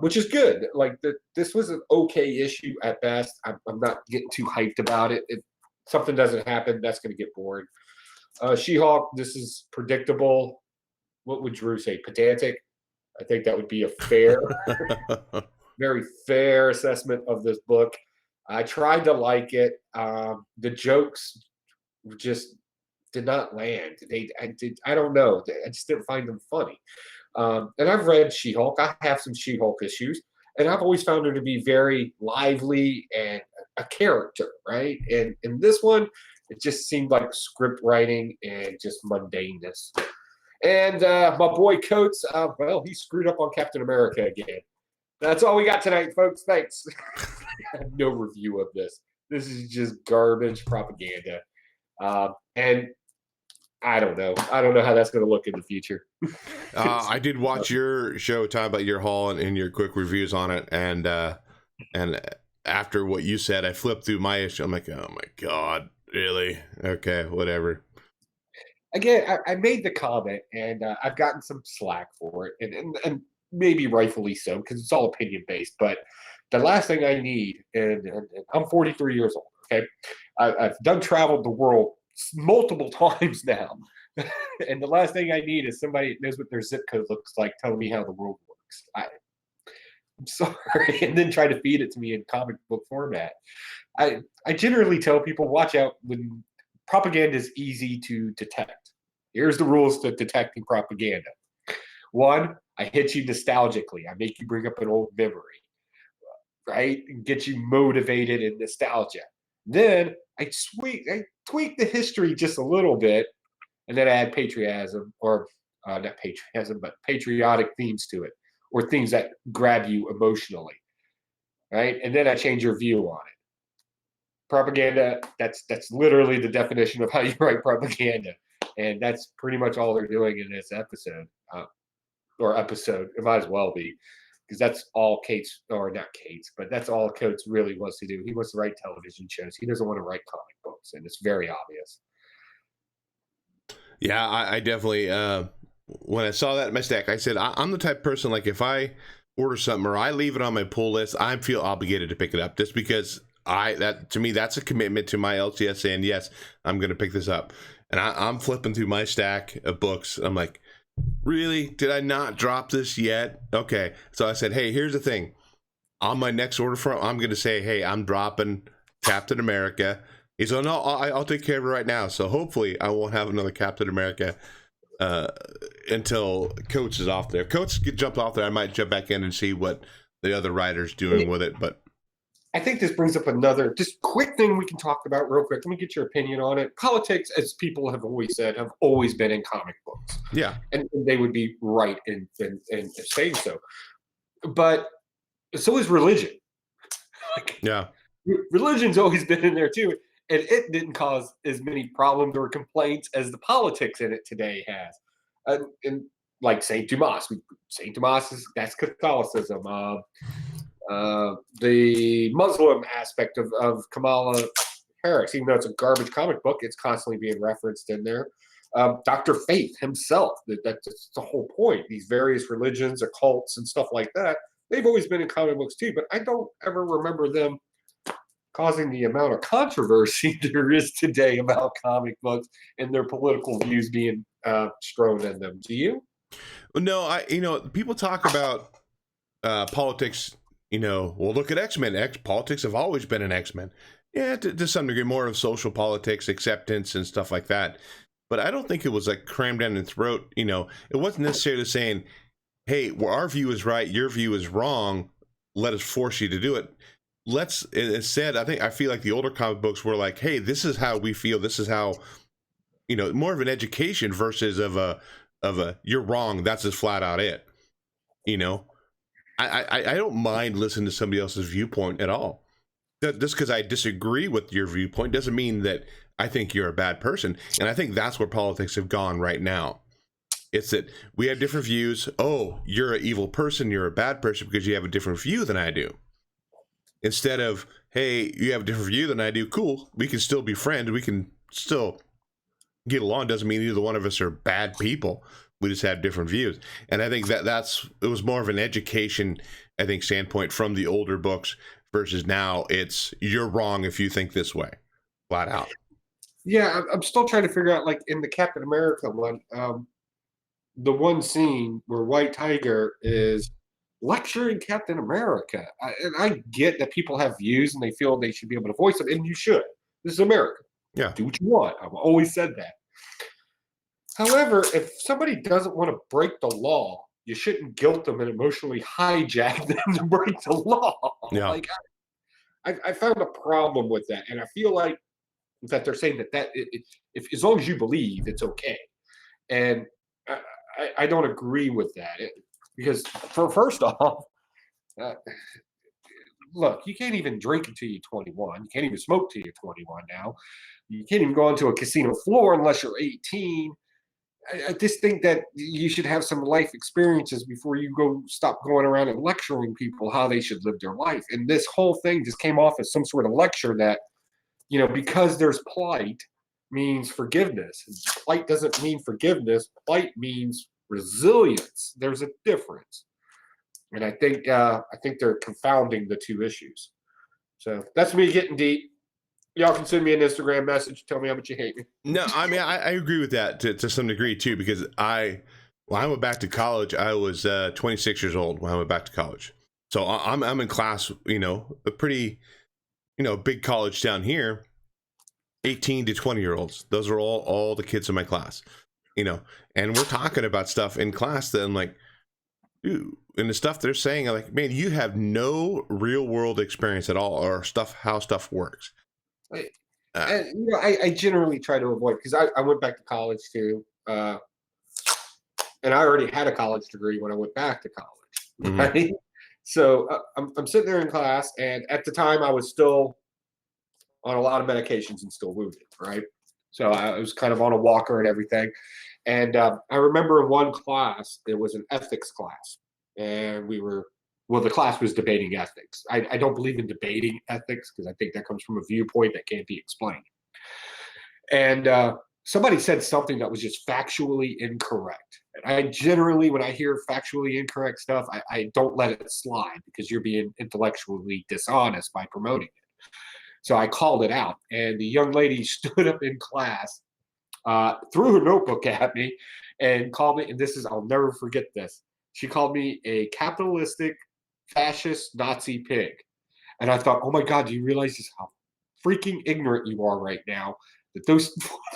which is good. Like this was an okay issue at best. I'm not getting too hyped about it. If something doesn't happen, that's going to get boring. She-Hulk, this is predictable. What would Drew say? Pedantic? I think that would be a fair, very fair assessment of this book. I tried to like it. The jokes just did not land. I don't know. I just didn't find them funny. And I've read She-Hulk. I have some She-Hulk issues, and I've always found her to be very lively and a character, right? And in this one, it just seemed like script writing and just mundaneness. And my boy Coates, well, he screwed up on Captain America again. That's all we got tonight, folks. Thanks. I have no review of this. This is just garbage propaganda. And I don't know. I don't know how that's going to look in the future. I did watch your show, talk about your haul and your quick reviews on it, and after what you said, I flipped through my issue. I'm like, oh my god, really? Okay, whatever. Again, I made the comment, and I've gotten some slack for it, and maybe rightfully so, because it's all opinion based. But the last thing I need, and I'm 43 years old. Okay, I've done traveled the world multiple times now, and the last thing I need is somebody that knows what their zip code looks like telling me how the world works. I'm sorry, and then try to feed it to me in comic book format. I generally tell people, watch out when propaganda is easy to detect. Here's the rules to detecting propaganda. One, I hit you nostalgically. I make you bring up an old memory, right? And get you motivated in nostalgia. Then I tweak the history just a little bit, and then I add patriotism, or not patriotism, but patriotic themes to it, or things that grab you emotionally, right? And then I change your view on it. Propaganda, that's literally the definition of how you write propaganda, and that's pretty much all they're doing in this episode. It might as well be, because that's all Kate's, or not Kate's, but that's all Coates really wants to do. He wants to write television shows. He doesn't want to write comic books, and it's very obvious. Yeah, I definitely, when I saw that in my stack, I said, I'm the type of person, like, if I order something or I leave it on my pull list, I feel obligated to pick it up, just because to me, that's a commitment to my LCS saying, yes, I'm going to pick this up. And I'm flipping through my stack of books. I'm like, really? Did I not drop this yet? Okay. So I said, hey, here's the thing. On my next order from, I'm going to say, hey, I'm dropping Captain America. He's like, no, I'll take care of it right now. So hopefully I won't have another Captain America until Coates is off there. If Coates jumped off there, I might jump back in and see what the other writer's doing with it. But I think this brings up another just quick thing we can talk about real quick. Let me get your opinion on it. Politics, as people have always said, have always been in comic books. Yeah. And they would be right in saying so. But so is religion. Yeah. Religion's always been in there too. And it didn't cause as many problems or complaints as the politics in it today has. And like St. Dumas. St. Dumas, that's Catholicism. The Muslim aspect of Kamala Harris, even though it's a garbage comic book, it's constantly being referenced in there. Dr. Faith himself, that's the whole point. These various religions, occults, and stuff like that, they've always been in comic books too, but I don't ever remember them causing the amount of controversy there is today about comic books and their political views being strewn in them. Do you? No, people talk about politics. Well, look at X-Men. Politics have always been in X-Men. Yeah, to some degree, more of social politics, acceptance, and stuff like that. But I don't think it was like crammed down your throat. It wasn't necessarily saying, hey, well, our view is right, your view is wrong, let us force you to do it. Instead, I feel like the older comic books were like, hey, this is how we feel, this is how, more of an education versus of a you're wrong, that's just flat out it. I don't mind listening to somebody else's viewpoint at all. Just because I disagree with your viewpoint doesn't mean that I think you're a bad person. And I think that's where politics have gone right now. It's that we have different views. Oh, you're an evil person, you're a bad person because you have a different view than I do. Instead of, hey, you have a different view than I do, cool, we can still be friends, we can still get along. Doesn't mean either one of us are bad people. We just have different views. And I think it was more of an education, I think, standpoint from the older books versus now it's you're wrong if you think this way, flat out. Yeah, I'm still trying to figure out, like in the Captain America one, the one scene where White Tiger is lecturing Captain America. And I get that people have views and they feel they should be able to voice them, and you should. This is America. Yeah. Do what you want. I've always said that. However, if somebody doesn't want to break the law, you shouldn't guilt them and emotionally hijack them to break the law. Yeah. I found a problem with that, and I feel like that they're saying that if as long as you believe, it's okay, and I don't agree with that because for first off, uh, look, you can't even drink until you're 21. You can't even smoke till you're 21 now. You can't even go onto a casino floor unless you're 18. I just think that you should have some life experiences before you go stop going around and lecturing people how they should live their life. And this whole thing just came off as some sort of lecture that, because there's plight means forgiveness. Plight doesn't mean forgiveness. Plight means resilience. There's a difference. And I think they're confounding the two issues. So that's me getting deep. Y'all can send me an Instagram message. Tell me how much you hate me. No, I mean, I agree with that to some degree too, because when I went back to college, I was 26 years old when I went back to college. So I'm in class, a pretty, big college down here, 18 to 20-year-olds. Those are all the kids in my class, and we're talking about stuff in class that I'm like, dude, and the stuff they're saying, I'm like, man, you have no real world experience at all, or how stuff works. I generally try to avoid, because I went back to college too, and I already had a college degree when I went back to college, right? Mm-hmm. So I'm sitting there in class, and at the time I was still on a lot of medications and still wounded, right? So I was kind of on a walker and everything. And I remember in one class, there was an ethics class, and the class was debating ethics. I don't believe in debating ethics because I think that comes from a viewpoint that can't be explained. And somebody said something that was just factually incorrect. And I generally, when I hear factually incorrect stuff, I don't let it slide because you're being intellectually dishonest by promoting it. So I called it out, and the young lady stood up in class, threw her notebook at me, and called me, and I'll never forget this. She called me a capitalistic, fascist, Nazi pig. And I thought, oh my God, do you realize just how freaking ignorant you are right now? That those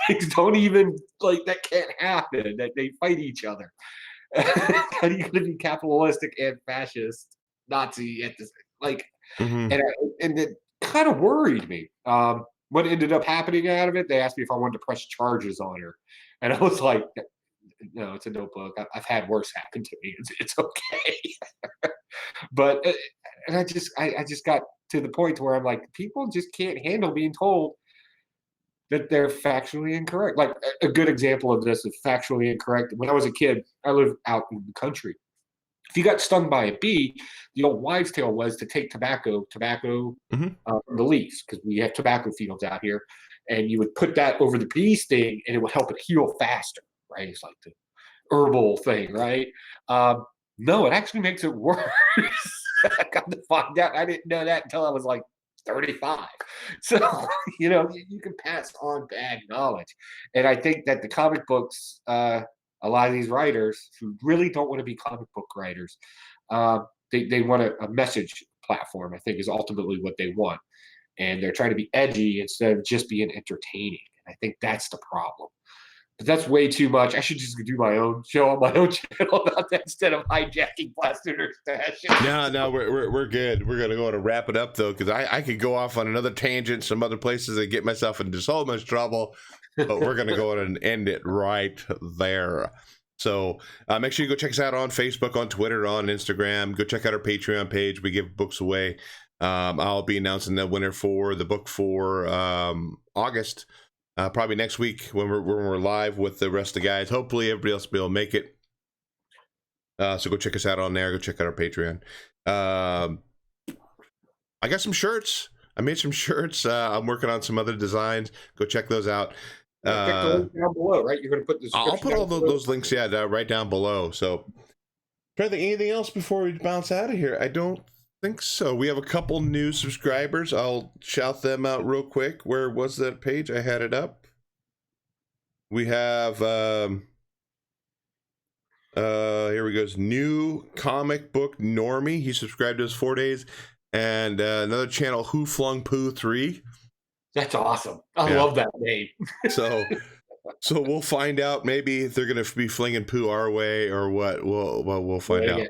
things don't even, that can't happen, that they fight each other. How are you going to be capitalistic and fascist, Nazi at this, mm-hmm. And it kind of worried me. What ended up happening out of it, they asked me if I wanted to press charges on her. And I was like, no, it's a notebook. I've had worse happen to me. It's okay. But and I just got to the point where I'm like, people just can't handle being told that they're factually incorrect. Like a good example of this is factually incorrect. When I was a kid, I lived out in the country. If you got stung by a bee, the old wives' tale was to take tobacco mm-hmm. From the leaves, because we have tobacco fields out here, and you would put that over the bee sting, and it would help it heal faster, right? It's like the herbal thing, right? No, it actually makes it worse. I got to find out. I didn't know that until I was like 35. So, you can pass on bad knowledge. And I think that the comic books, a lot of these writers who really don't want to be comic book writers, they want a message platform, I think, is ultimately what they want. And they're trying to be edgy instead of just being entertaining. And I think that's the problem. But that's way too much. I should just do my own show on my own channel about that instead of hijacking Blaster's stash. No, we're good. We're gonna go to wrap it up though, because I could go off on another tangent, some other places, and get myself into so much trouble. But we're gonna go and end it right there. So make sure you go check us out on Facebook, on Twitter, on Instagram. Go check out our Patreon page. We give books away. I'll be announcing the winner for the book for August. Probably next week when we're live with the rest of the guys. Hopefully everybody else will be able to make it. So go check us out on there. Go check out our Patreon. I got some shirts. I made some shirts. I'm working on some other designs. Go check those out. Check the link down below, right? You're going to put this. I'll put all those links, right down below. So, trying to think anything else before we bounce out of here. I don't think so. We have a couple new subscribers. I'll shout them out real quick. Where was that page? I had it up. We have here we go. New comic book normie. He subscribed to us 4 days, and another channel, Who Flung Poo 3. That's awesome. I love that name. So we'll find out. Maybe if they're gonna be flinging poo our way or what. We'll find out.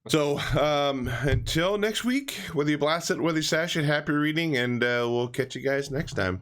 So until next week, whether you blast it, whether you sash it, happy reading, and we'll catch you guys next time.